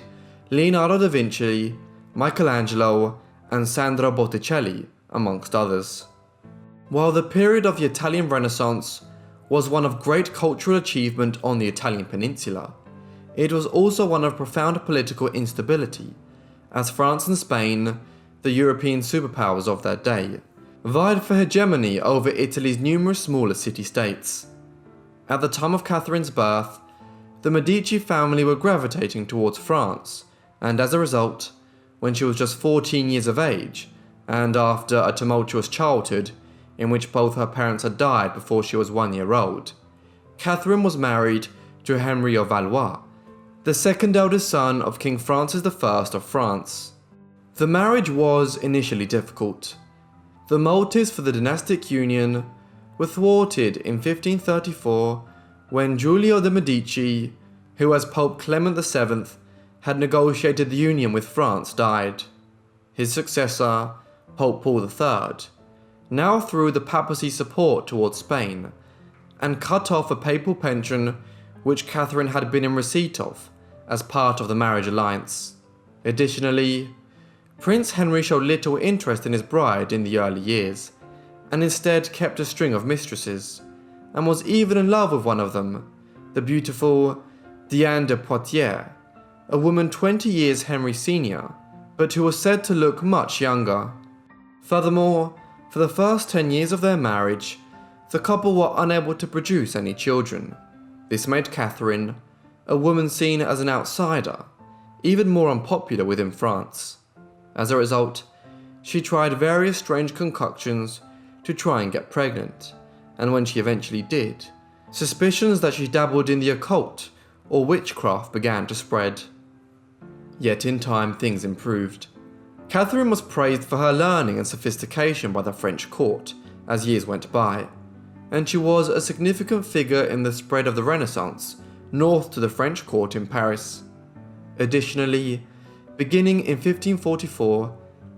Leonardo da Vinci, Michelangelo, and Sandro Botticelli, amongst others. While the period of the Italian Renaissance was one of great cultural achievement on the Italian peninsula, it was also one of profound political instability, as France and Spain, the European superpowers of their day, vied for hegemony over Italy's numerous smaller city-states. At the time of Catherine's birth, the Medici family were gravitating towards France, and as a result, when she was just 14 years of age, and after a tumultuous childhood in which both her parents had died before she was 1 year old, Catherine was married to Henry of Valois, the second eldest son of King Francis I of France. The marriage was initially difficult. The motives for the dynastic union were thwarted in 1534 when Giulio de' Medici, who as Pope Clement VII had negotiated the union with France, died. His successor, Pope Paul III, now threw the papacy's support towards Spain and cut off a papal pension which Catherine had been in receipt of as part of the marriage alliance. Additionally, Prince Henry showed little interest in his bride in the early years, and instead kept a string of mistresses, and was even in love with one of them, the beautiful Diane de Poitiers, a woman 20 years Henry's senior, but who was said to look much younger. Furthermore, for the first 10 years of their marriage, the couple were unable to produce any children. This made Catherine, a woman seen as an outsider, even more unpopular within France. As a result, she tried various strange concoctions to try and get pregnant, and when she eventually did, suspicions that she dabbled in the occult or witchcraft began to spread. Yet in time things improved. Catherine was praised for her learning and sophistication by the French court as years went by, and she was a significant figure in the spread of the Renaissance north to the French court in Paris. Additionally, beginning in 1544,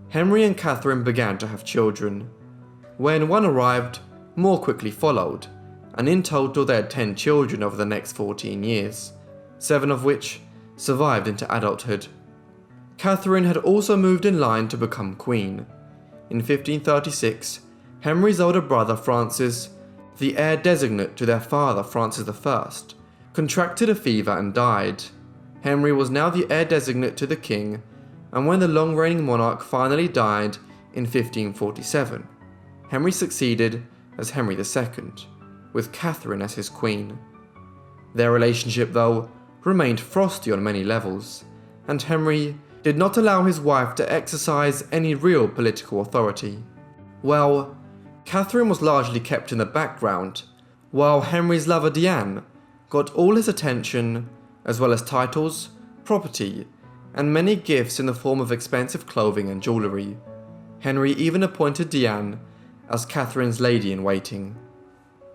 Henry and Catherine began to have children. When one arrived, more quickly followed, and in total they had 10 children over the next 14 years, 7 of which survived into adulthood. Catherine had also moved in line to become queen. In 1536, Henry's older brother Francis, the heir designate to their father Francis I, contracted a fever and died. Henry was now the heir designate to the king, and when the long-reigning monarch finally died in 1547, Henry succeeded as Henry II, with Catherine as his queen. Their relationship, though, remained frosty on many levels, and Henry did not allow his wife to exercise any real political authority. Well, Catherine was largely kept in the background, while Henry's lover Diane got all his attention, as well as titles, property, and many gifts in the form of expensive clothing and jewellery. Henry even appointed Diane as Catherine's lady-in-waiting.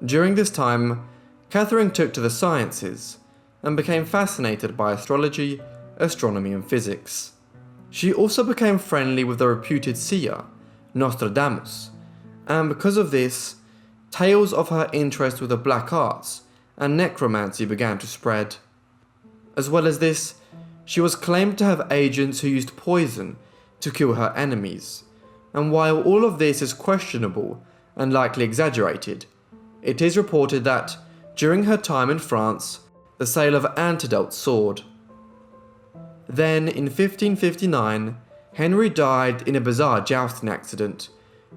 During this time, Catherine took to the sciences and became fascinated by astrology, astronomy and physics. She also became friendly with the reputed seer, Nostradamus, and because of this, tales of her interest with the black arts and necromancy began to spread. As well as this, she was claimed to have agents who used poison to kill her enemies, and while all of this is questionable and likely exaggerated, it is reported that, during her time in France, the sale of antidotes soared. Then, in 1559, Henry died in a bizarre jousting accident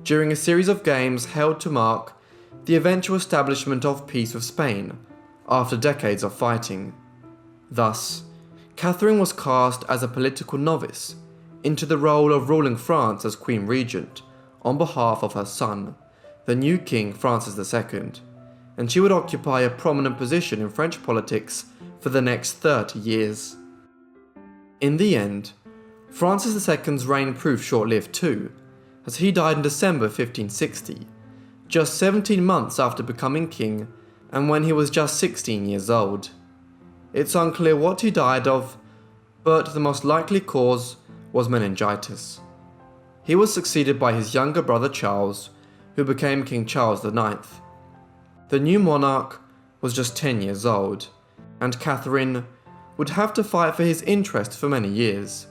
during a series of games held to mark the eventual establishment of peace with Spain after decades of fighting. Thus, Catherine was cast as a political novice into the role of ruling France as Queen Regent on behalf of her son, the new King Francis II, and she would occupy a prominent position in French politics for the next 30 years. In the end, Francis II's reign proved short-lived too, as he died in December 1560, just 17 months after becoming king and when he was just 16 years old. It's unclear what he died of, but the most likely cause was meningitis. He was succeeded by his younger brother Charles, who became King Charles IX. The new monarch was just 10 years old, and Catherine would have to fight for his interest for many years,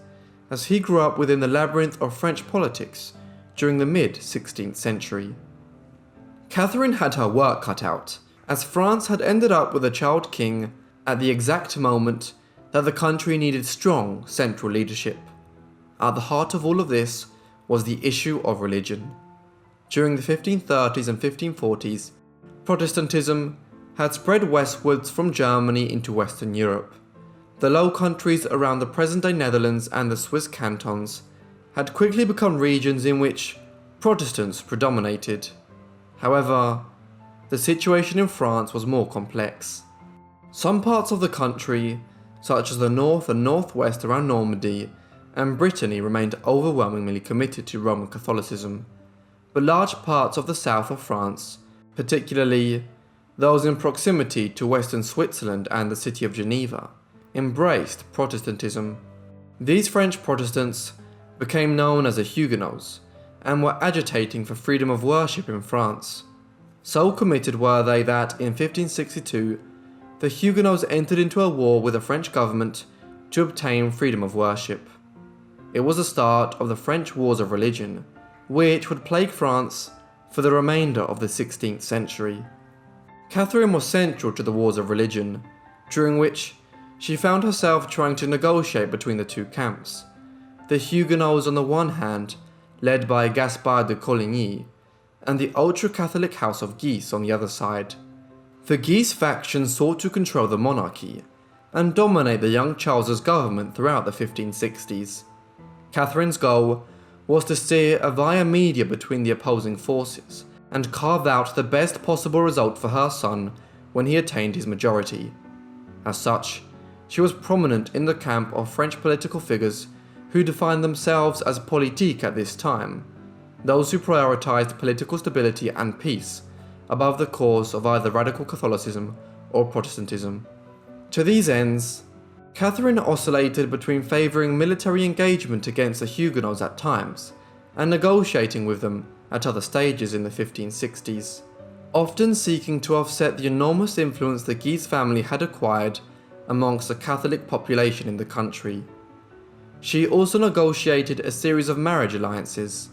as he grew up within the labyrinth of French politics during the mid-16th century. Catherine had her work cut out, as France had ended up with a child king at the exact moment that the country needed strong central leadership. At the heart of all of this was the issue of religion. During the 1530s and 1540s, Protestantism had spread westwards from Germany into Western Europe. The Low Countries around the present-day Netherlands and the Swiss cantons had quickly become regions in which Protestants predominated. However, the situation in France was more complex. Some parts of the country, such as the north and northwest around Normandy and Brittany, remained overwhelmingly committed to Roman Catholicism, but large parts of the south of France, particularly those in proximity to western Switzerland and the city of Geneva, embraced Protestantism. These French Protestants became known as the Huguenots and were agitating for freedom of worship in France. So committed were they that in 1562 the Huguenots entered into a war with the French government to obtain freedom of worship. It was the start of the French Wars of Religion, which would plague France for the remainder of the 16th century. Catherine was central to the Wars of Religion, during which she found herself trying to negotiate between the two camps, the Huguenots on the one hand, led by Gaspard de Coligny, and the ultra-Catholic House of Guise on the other side. The Guise faction sought to control the monarchy and dominate the young Charles's government throughout the 1560s. Catherine's goal was to steer a via media between the opposing forces and carve out the best possible result for her son when he attained his majority. As such, she was prominent in the camp of French political figures who defined themselves as politique at this time, those who prioritized political stability and peace above the cause of either radical Catholicism or Protestantism. To these ends, Catherine oscillated between favouring military engagement against the Huguenots at times and negotiating with them at other stages in the 1560s, often seeking to offset the enormous influence the Guise family had acquired amongst the Catholic population in the country. She also negotiated a series of marriage alliances.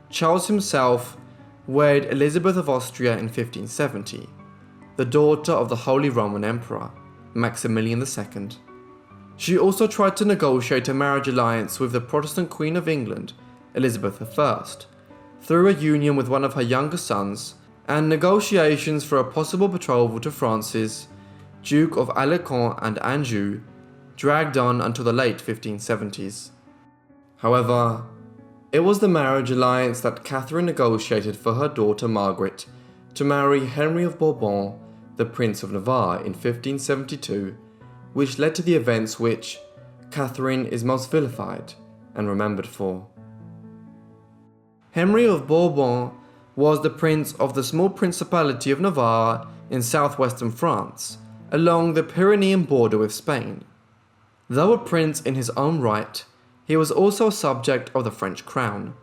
Charles himself wed Elizabeth of Austria in 1570, the daughter of the Holy Roman Emperor, Maximilian II. She also tried to negotiate a marriage alliance with the Protestant Queen of England, Elizabeth I, through a union with one of her younger sons, and negotiations for a possible betrothal to Francis, Duke of Alençon and Anjou, dragged on until the late 1570s. However, it was the marriage alliance that Catherine negotiated for her daughter Margaret to marry Henry of Bourbon, the Prince of Navarre, in 1572, which led to the events which Catherine is most vilified and remembered for. Henry of Bourbon was the prince of the small Principality of Navarre in southwestern France, along the Pyrenean border with Spain. Though a prince in his own right, he was also a subject of the French crown.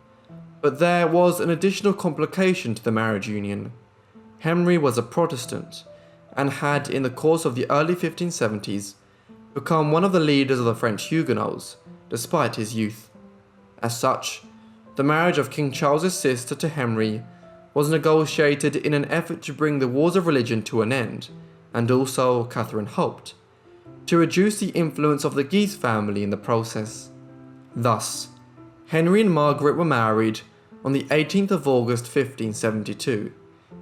But there was an additional complication to the marriage union. Henry was a Protestant, and had, in the course of the early 1570s, become one of the leaders of the French Huguenots, despite his youth. As such, the marriage of King Charles's sister to Henry was negotiated in an effort to bring the wars of religion to an end, and also, Catherine hoped, to reduce the influence of the Guise family in the process. Thus, Henry and Margaret were married on the 18th of August 1572,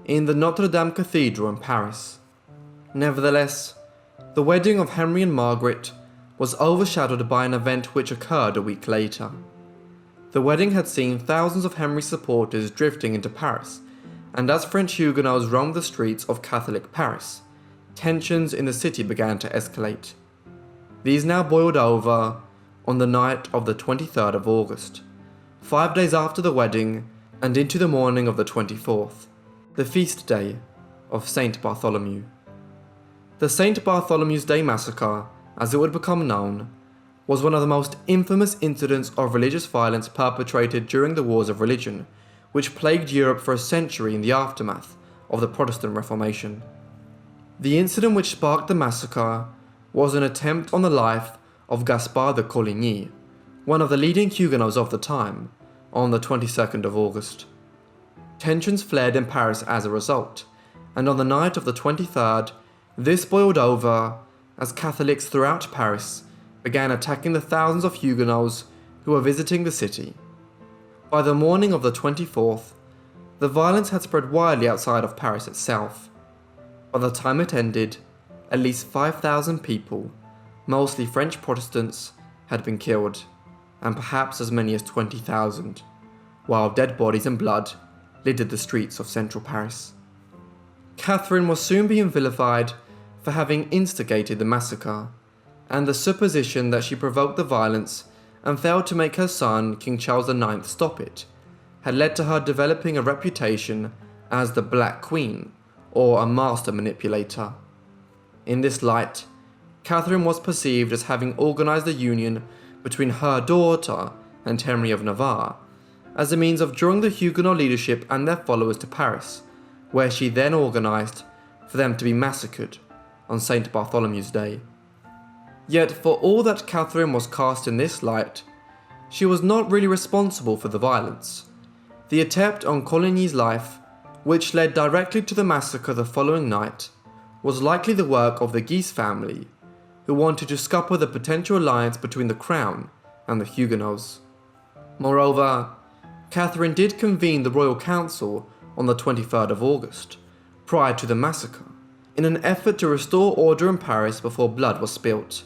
in the Notre Dame Cathedral in Paris. Nevertheless, the wedding of Henry and Margaret was overshadowed by an event which occurred a week later. The wedding had seen thousands of Henry's supporters drifting into Paris, and as French Huguenots roamed the streets of Catholic Paris, tensions in the city began to escalate. These now boiled over on the night of the 23rd of August, 5 days after the wedding, and into the morning of the 24th, the feast day of Saint Bartholomew. The Saint Bartholomew's Day Massacre, as it would become known, was one of the most infamous incidents of religious violence perpetrated during the Wars of Religion, which plagued Europe for a century in the aftermath of the Protestant Reformation. The incident which sparked the massacre was an attempt on the life of Gaspard de Coligny, one of the leading Huguenots of the time, on the 22nd of August. Tensions flared in Paris as a result, and on the night of the 23rd, this boiled over as Catholics throughout Paris began attacking the thousands of Huguenots who were visiting the city. By the morning of the 24th, the violence had spread widely outside of Paris itself. By the time it ended, at least 5,000 people, mostly French Protestants, had been killed, and perhaps as many as 20,000, while dead bodies and blood littered the streets of central Paris. Catherine was soon being vilified for having instigated the massacre, and the supposition that she provoked the violence and failed to make her son, King Charles IX, stop it, had led to her developing a reputation as the Black Queen, or a master manipulator. In this light, Catherine was perceived as having organised the union between her daughter and Henry of Navarre, as a means of drawing the Huguenot leadership and their followers to Paris, where she then organised for them to be massacred on Saint Bartholomew's Day. Yet for all that Catherine was cast in this light, she was not really responsible for the violence. The attempt on Coligny's life, which led directly to the massacre the following night, was likely the work of the Guise family, who wanted to scupper the potential alliance between the crown and the Huguenots. Moreover, Catherine did convene the royal council on the 23rd of August, prior to the massacre, in an effort to restore order in Paris before blood was spilt.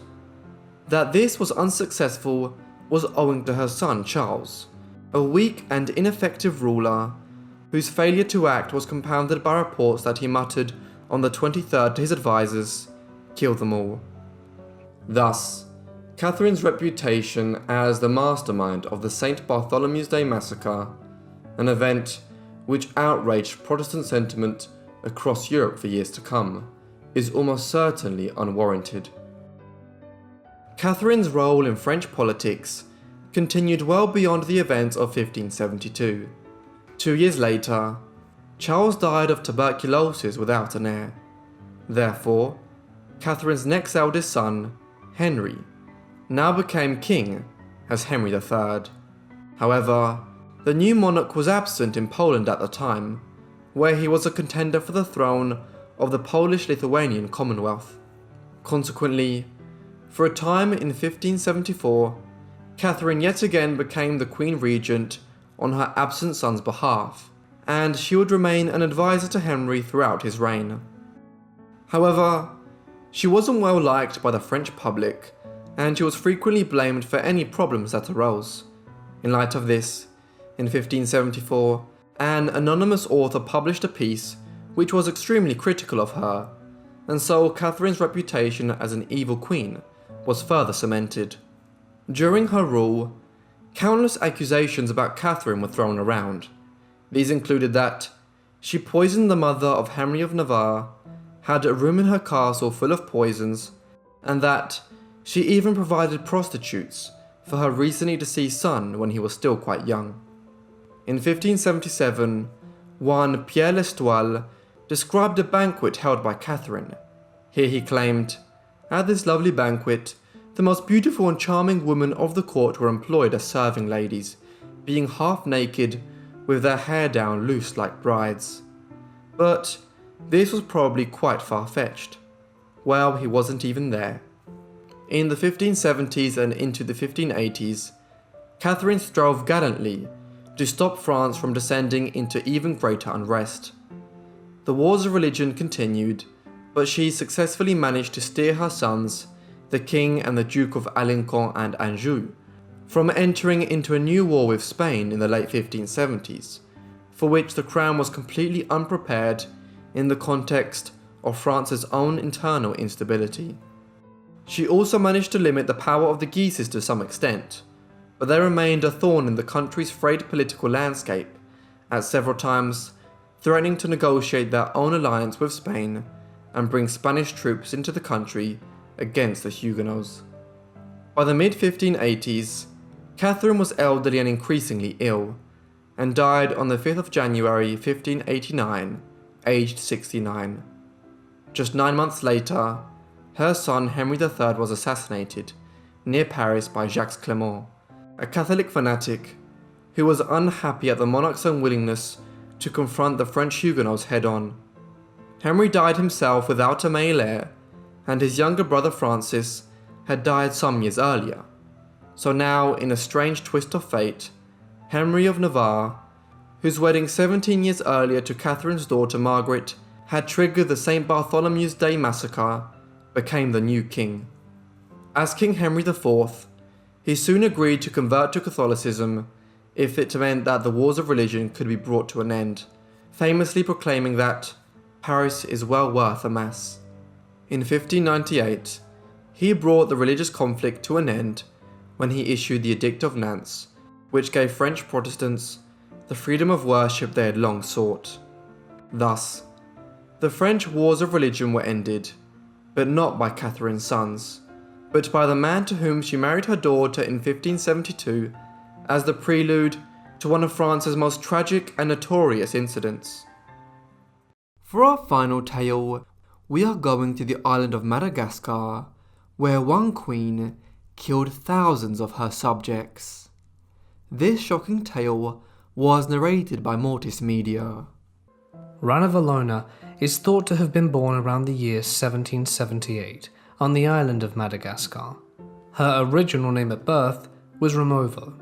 That this was unsuccessful was owing to her son Charles, a weak and ineffective ruler whose failure to act was compounded by reports that he muttered on the 23rd to his advisors, "Kill them all." Thus, Catherine's reputation as the mastermind of the St. Bartholomew's Day Massacre, an event which outraged Protestant sentiment across Europe for years to come, is almost certainly unwarranted. Catherine's role in French politics continued well beyond the events of 1572. 2 years later, Charles died of tuberculosis without an heir. Therefore, Catherine's next eldest son, Henry, now became king as Henry III. However, the new monarch was absent in Poland at the time, where he was a contender for the throne of the Polish-Lithuanian Commonwealth. Consequently, for a time in 1574, Catherine yet again became the Queen Regent on her absent son's behalf, and she would remain an advisor to Henry throughout his reign. However, she wasn't well liked by the French public, and she was frequently blamed for any problems that arose. In light of this, in 1574, an anonymous author published a piece which was extremely critical of her, and so Catherine's reputation as an evil queen was further cemented. During her rule, countless accusations about Catherine were thrown around. These included that She poisoned the mother of Henry of Navarre, had a room in her castle full of poisons, and that she even provided prostitutes for her recently deceased son when he was still quite young. In 1577, one Pierre L'Estoile described a banquet held by Catherine. Here he claimed, "At this lovely banquet, the most beautiful and charming women of the court were employed as serving ladies, being half naked, with their hair down loose like brides." But this was probably quite far-fetched. Well, he wasn't even there. In the 1570s and into the 1580s, Catherine strove gallantly to stop France from descending into even greater unrest. The wars of religion continued, but she successfully managed to steer her sons, the King and the Duke of Alençon and Anjou, from entering into a new war with Spain in the late 1570s, for which the crown was completely unprepared in the context of France's own internal instability. She also managed to limit the power of the Guises to some extent, but they remained a thorn in the country's frayed political landscape, at several times threatening to negotiate their own alliance with Spain and bring Spanish troops into the country against the Huguenots. By the mid-1580s, Catherine was elderly and increasingly ill, and died on the 5th of January 1589, aged 69. Just 9 months later, her son Henry III was assassinated near Paris by Jacques Clement, a Catholic fanatic who was unhappy at the monarch's unwillingness to confront the French Huguenots head-on. Henry died himself without a male heir, and his younger brother Francis had died some years earlier. So now, in a strange twist of fate, Henry of Navarre, whose wedding 17 years earlier to Catherine's daughter Margaret had triggered the St. Bartholomew's Day massacre, became the new king. As King Henry IV, he soon agreed to convert to Catholicism if it meant that the wars of religion could be brought to an end, famously proclaiming that Paris is well worth a mass. In 1598, he brought the religious conflict to an end when he issued the Edict of Nantes, which gave French Protestants the freedom of worship they had long sought. Thus, the French wars of religion were ended, but not by Catherine's sons, but by the man to whom she married her daughter in 1572 as the prelude to one of France's most tragic and notorious incidents. For our final tale, we are going to the island of Madagascar, where one queen killed thousands of her subjects. This shocking tale was narrated by Mortis Media. Ranavalona is thought to have been born around the year 1778 on the island of Madagascar. Her original name at birth was Ramovo.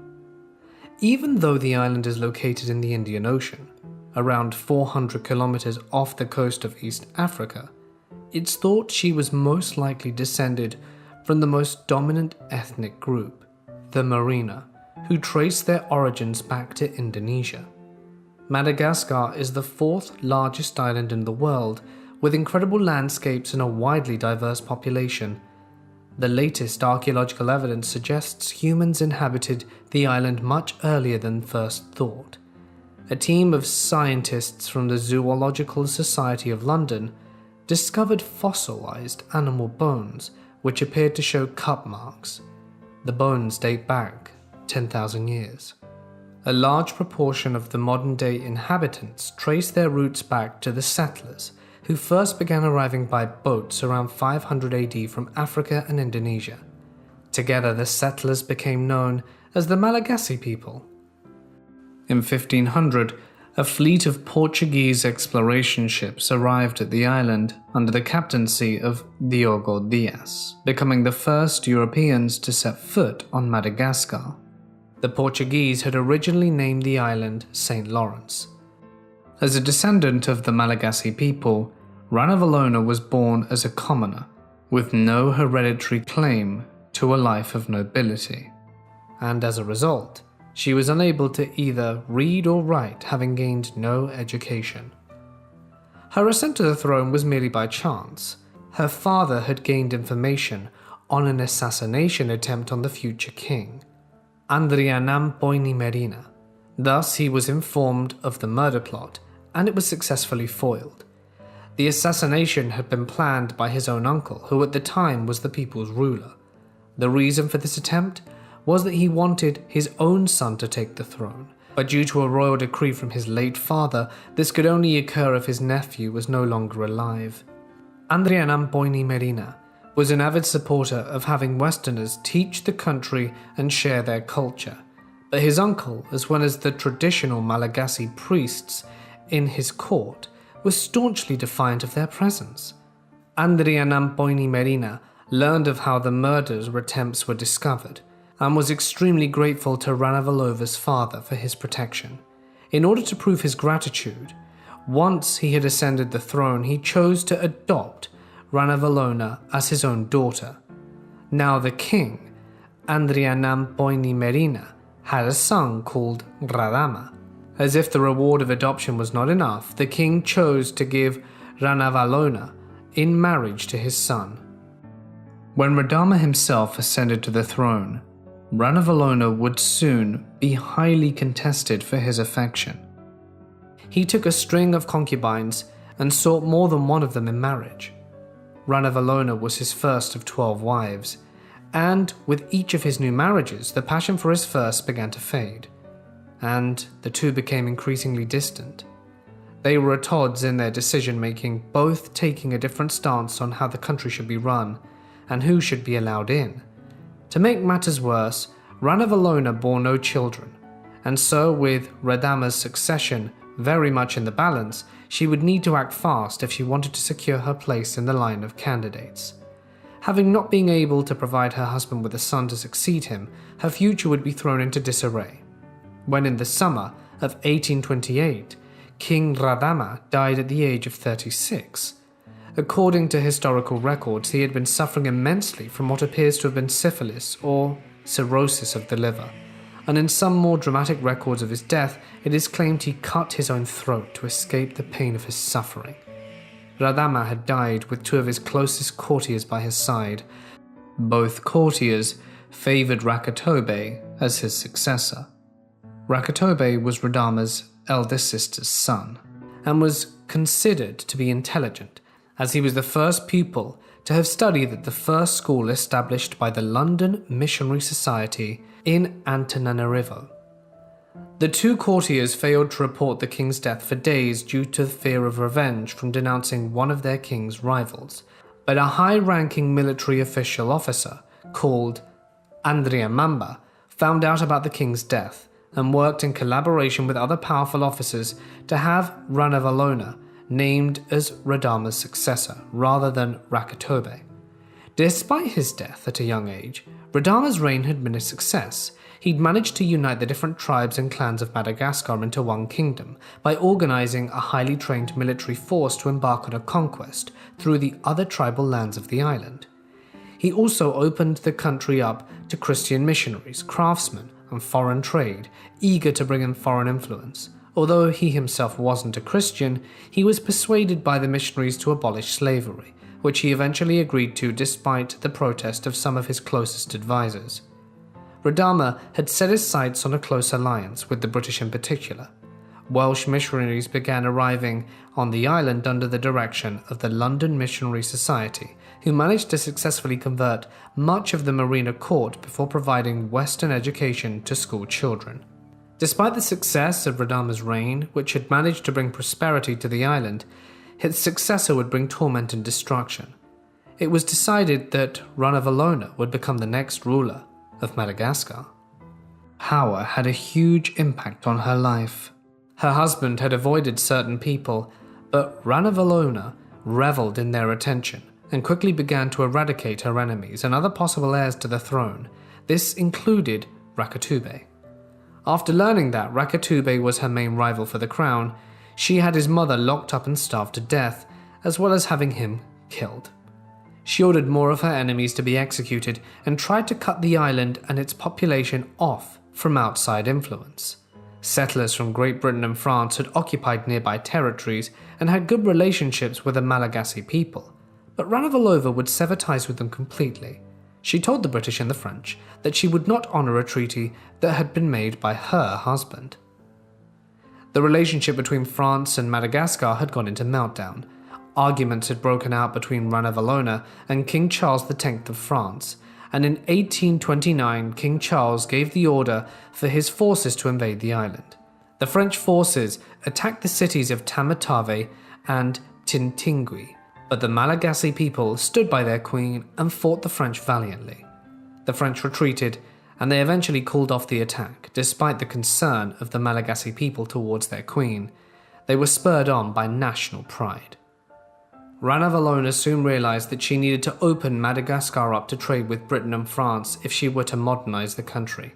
Even though the island is located in the Indian Ocean, around 400 kilometers off the coast of East Africa, it's thought she was most likely descended from the most dominant ethnic group, the Merina, who trace their origins back to Indonesia. Madagascar is the fourth largest island in the world, with incredible landscapes and a widely diverse population. The latest archaeological evidence suggests humans inhabited the island much earlier than first thought. A team of scientists from the Zoological Society of London discovered fossilized animal bones which appeared to show cup marks. The bones date back 10,000 years. A large proportion of the modern-day inhabitants trace their roots back to the settlers, who first began arriving by boats around 500 AD from Africa and Indonesia. Together, the settlers became known as the Malagasy people. In 1500, a fleet of Portuguese exploration ships arrived at the island under the captaincy of Diogo Dias, becoming the first Europeans to set foot on Madagascar. The Portuguese had originally named the island St. Lawrence. As a descendant of the Malagasy people, Ranavalona was born as a commoner, with no hereditary claim to a life of nobility. And as a result, she was unable to either read or write, having gained no education. Her ascent to the throne was merely by chance. Her father had gained information on an assassination attempt on the future king, Andrianam Poinimerina. Thus he was informed of the murder plot and it was successfully foiled. The assassination had been planned by his own uncle, who at the time was the people's ruler. The reason for this attempt was that he wanted his own son to take the throne, but due to a royal decree from his late father, this could only occur if his nephew was no longer alive. Andrea Nampoini Merina was an avid supporter of having Westerners teach the country and share their culture, but his uncle, as well as the traditional Malagasy priests in his court, was staunchly defiant of their presence. Andrea Nampoini Merina learned of how the murders or attempts were discovered, and was extremely grateful to Ranavalova's father for his protection. In order to prove his gratitude, once he had ascended the throne, he chose to adopt Ranavalona as his own daughter. Now the king, Andrea Nampoini Merina, had a son called Radama. As if the reward of adoption was not enough, the king chose to give Ranavalona in marriage to his son. When Radama himself ascended to the throne, Ranavalona would soon be highly contested for his affection. He took a string of concubines and sought more than one of them in marriage. Ranavalona was his first of 12 wives, and with each of his new marriages, the passion for his first began to fade, and the two became increasingly distant. They were at odds in their decision-making, both taking a different stance on how the country should be run and who should be allowed in. To make matters worse, Ranavalona bore no children, and so with Radama's succession very much in the balance, she would need to act fast if she wanted to secure her place in the line of candidates. Having not been able to provide her husband with a son to succeed him, her future would be thrown into disarray. When in the summer of 1828, King Radama died at the age of 36. According to historical records, he had been suffering immensely from what appears to have been syphilis or cirrhosis of the liver, and in some more dramatic records of his death, it is claimed he cut his own throat to escape the pain of his suffering. Radama had died with two of his closest courtiers by his side. Both courtiers favoured Rakatobe as his successor. Rakatobe was Radama's eldest sister's son, and was considered to be intelligent, as he was the first pupil to have studied at the first school established by the London Missionary Society in Antananarivo. The two courtiers failed to report the king's death for days due to the fear of revenge from denouncing one of their king's rivals, but a high-ranking military officer called Andrea Mamba found out about the king's death and worked in collaboration with other powerful officers to have Ranavalona named as Radama's successor rather than Rakatobe. Despite his death at a young age, Radama's reign had been a success. He'd managed to unite the different tribes and clans of Madagascar into one kingdom by organizing a highly trained military force to embark on a conquest through the other tribal lands of the island. He also opened the country up to Christian missionaries, craftsmen, and foreign trade, eager to bring in foreign influence. Although he himself wasn't a Christian, he was persuaded by the missionaries to abolish slavery, which he eventually agreed to despite the protest of some of his closest advisors. Radama had set his sights on a close alliance with the British in particular. Welsh missionaries began arriving on the island under the direction of the London Missionary Society, who managed to successfully convert much of the Marina court before providing Western education to school children. Despite the success of Radama's reign, which had managed to bring prosperity to the island, his successor would bring torment and destruction. It was decided that Ranavalona would become the next ruler of Madagascar. Power had a huge impact on her life. Her husband had avoided certain people, but Ranavalona reveled in their attention and quickly began to eradicate her enemies and other possible heirs to the throne. This included Rakatobe. After learning that Rakatobe was her main rival for the crown, she had his mother locked up and starved to death, as well as having him killed. She ordered more of her enemies to be executed and tried to cut the island and its population off from outside influence. Settlers from Great Britain and France had occupied nearby territories and had good relationships with the Malagasy people, but Ranavalova would sever ties with them completely. She told the British and the French that she would not honour a treaty that had been made by her husband. The relationship between France and Madagascar had gone into meltdown. Arguments had broken out between Ranavalona and King Charles X of France, and in 1829 King Charles gave the order for his forces to invade the island. The French forces attacked the cities of Tamatave and Tintingui, but the Malagasy people stood by their queen and fought the French valiantly. The French retreated, and they eventually called off the attack, despite the concern of the Malagasy people towards their queen. They were spurred on by national pride. Ranavalona soon realized that she needed to open Madagascar up to trade with Britain and France if she were to modernize the country.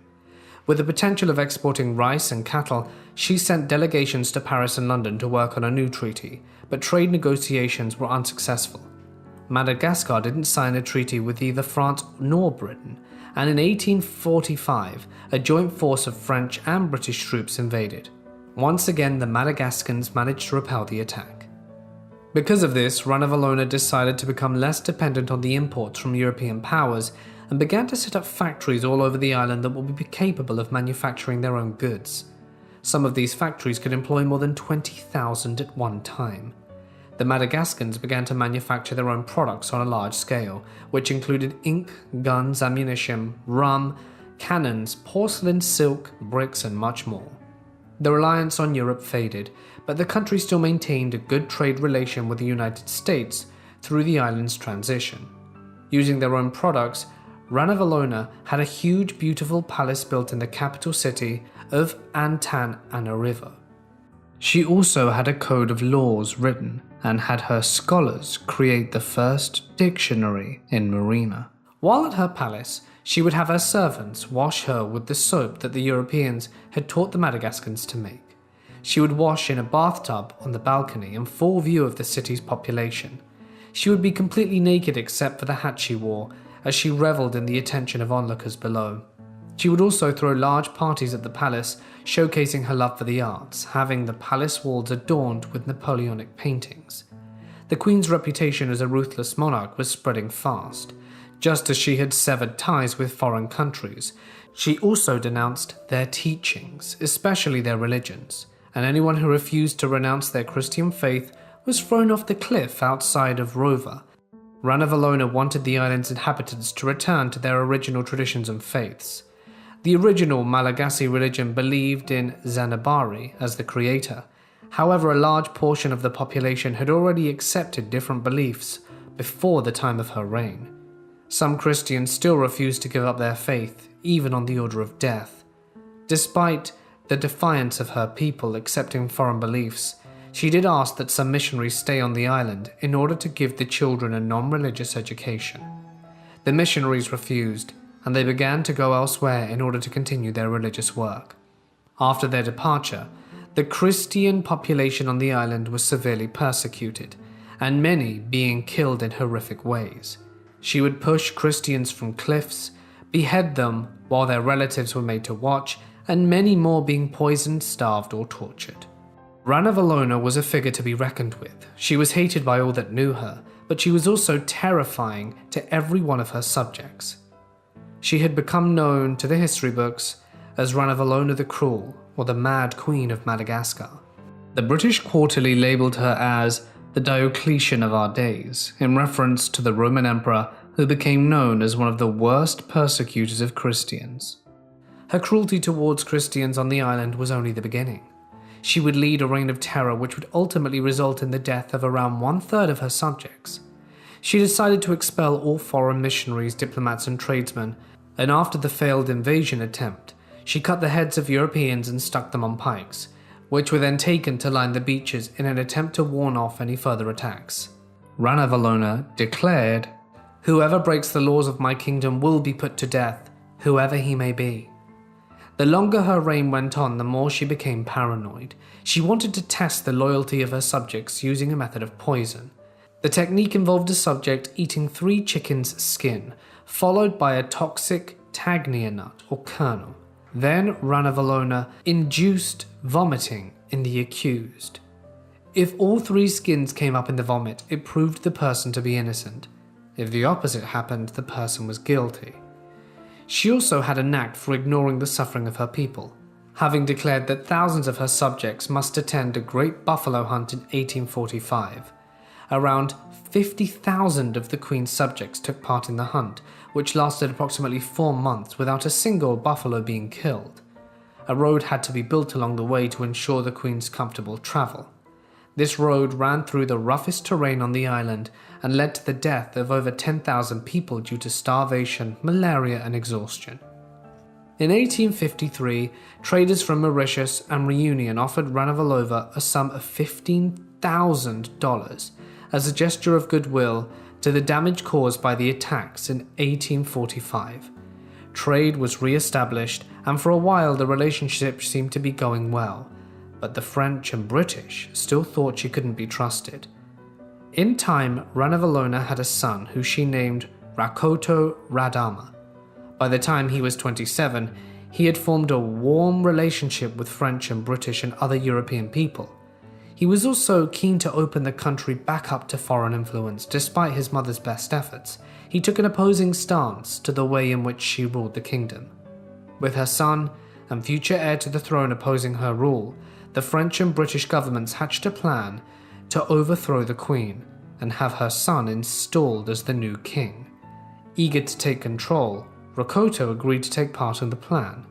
With the potential of exporting rice and cattle, she sent delegations to Paris and London to work on a new treaty, but trade negotiations were unsuccessful. Madagascar didn't sign a treaty with either France nor Britain, and in 1845, a joint force of French and British troops invaded. Once again, the Madagascans managed to repel the attack. Because of this, Ranavalona decided to become less dependent on the imports from European powers and began to set up factories all over the island that would be capable of manufacturing their own goods. Some of these factories could employ more than 20,000 at one time. The Madagascans began to manufacture their own products on a large scale, which included ink, guns, ammunition, rum, cannons, porcelain, silk, bricks, and much more. The reliance on Europe faded, but the country still maintained a good trade relation with the United States through the island's transition. Using their own products, Ranavalona had a huge, beautiful palace built in the capital city of Antananarivo. She also had a code of laws written and had her scholars create the first dictionary in Marina. While at her palace, she would have her servants wash her with the soap that the Europeans had taught the Madagascans to make. She would wash in a bathtub on the balcony in full view of the city's population. She would be completely naked except for the hat she wore, as she reveled in the attention of onlookers below. She would also throw large parties at the palace, showcasing her love for the arts, having the palace walls adorned with Napoleonic paintings. The Queen's reputation as a ruthless monarch was spreading fast. Just as she had severed ties with foreign countries, she also denounced their teachings, especially their religions, and anyone who refused to renounce their Christian faith was thrown off the cliff outside of Rova. Ranavalona wanted the island's inhabitants to return to their original traditions and faiths. The original Malagasy religion believed in Zanabari as the creator. However, a large portion of the population had already accepted different beliefs before the time of her reign. Some Christians still refused to give up their faith, even on the order of death. Despite the defiance of her people accepting foreign beliefs, she did ask that some missionaries stay on the island in order to give the children a non-religious education. The missionaries refused, and they began to go elsewhere in order to continue their religious work. After their departure, the Christian population on the island was severely persecuted, and many being killed in horrific ways. She would push Christians from cliffs, behead them while their relatives were made to watch, and many more being poisoned, starved, or tortured. Ranavalona was a figure to be reckoned with. She was hated by all that knew her, but she was also terrifying to every one of her subjects. She had become known to the history books as Ranavalona the Cruel, or the Mad Queen of Madagascar. The British Quarterly labelled her as the Diocletian of our days, in reference to the Roman emperor who became known as one of the worst persecutors of Christians. Her cruelty towards Christians on the island was only the beginning. She would lead a reign of terror which would ultimately result in the death of around 1/3 of her subjects. She decided to expel all foreign missionaries, diplomats, and tradesmen, and after the failed invasion attempt, she cut the heads of Europeans and stuck them on pikes, which were then taken to line the beaches in an attempt to warn off any further attacks. Ranavalona declared, "Whoever breaks the laws of my kingdom will be put to death, whoever he may be." The longer her reign went on, the more she became paranoid. She wanted to test the loyalty of her subjects using a method of poison. The technique involved a subject eating 3 chickens' skin, followed by a toxic tagnia nut or kernel. Then Ranavalona induced vomiting in the accused. If all 3 skins came up in the vomit, it proved the person to be innocent. If the opposite happened, the person was guilty. She also had a knack for ignoring the suffering of her people. having declared that thousands of her subjects must attend a great buffalo hunt in 1845. Around 50,000 of the Queen's subjects took part in the hunt, which lasted approximately 4 months without a single buffalo being killed. A road had to be built along the way to ensure the Queen's comfortable travel. This road ran through the roughest terrain on the island and led to the death of over 10,000 people due to starvation, malaria, and exhaustion. In 1853, traders from Mauritius and Reunion offered Ranavalona a sum of $15,000 as a gesture of goodwill to the damage caused by the attacks in 1845. Trade was re-established, and for a while the relationship seemed to be going well, but the French and British still thought she couldn't be trusted. In time, Ranavalona had a son who she named Rakoto Radama. By the time he was 27, he had formed a warm relationship with French and British and other European people. He was also keen to open the country back up to foreign influence. Despite his mother's best efforts, he took an opposing stance to the way in which she ruled the kingdom. With her son and future heir to the throne opposing her rule, the French and British governments hatched a plan to overthrow the Queen and have her son installed as the new king. Eager to take control, Rakoto agreed to take part in the plan.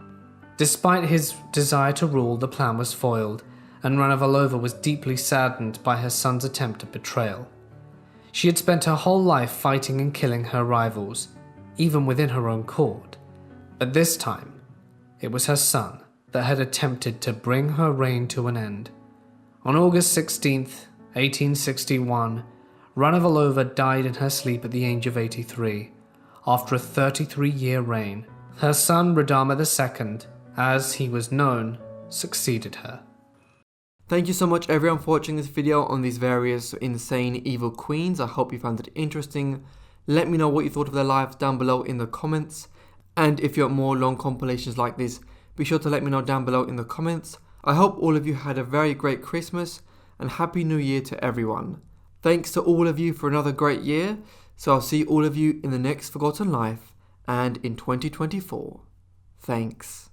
Despite his desire to rule, the plan was foiled, and Ranavalona was deeply saddened by her son's attempt at betrayal. She had spent her whole life fighting and killing her rivals, even within her own court. But this time, it was her son that had attempted to bring her reign to an end. On August 16th, 1861, Ranavalona died in her sleep at the age of 83, after a 33-year reign. Her son Radama II, as he was known, succeeded her. Thank you so much everyone for watching this video on these various insane evil queens. I hope you found it interesting. Let me know what you thought of their lives down below in the comments. And if you want more long compilations like this, be sure to let me know down below in the comments. I hope all of you had a very great Christmas and Happy New Year to everyone. Thanks to all of you for another great year. So I'll see all of you in the next Forgotten Life and in 2024. Thanks.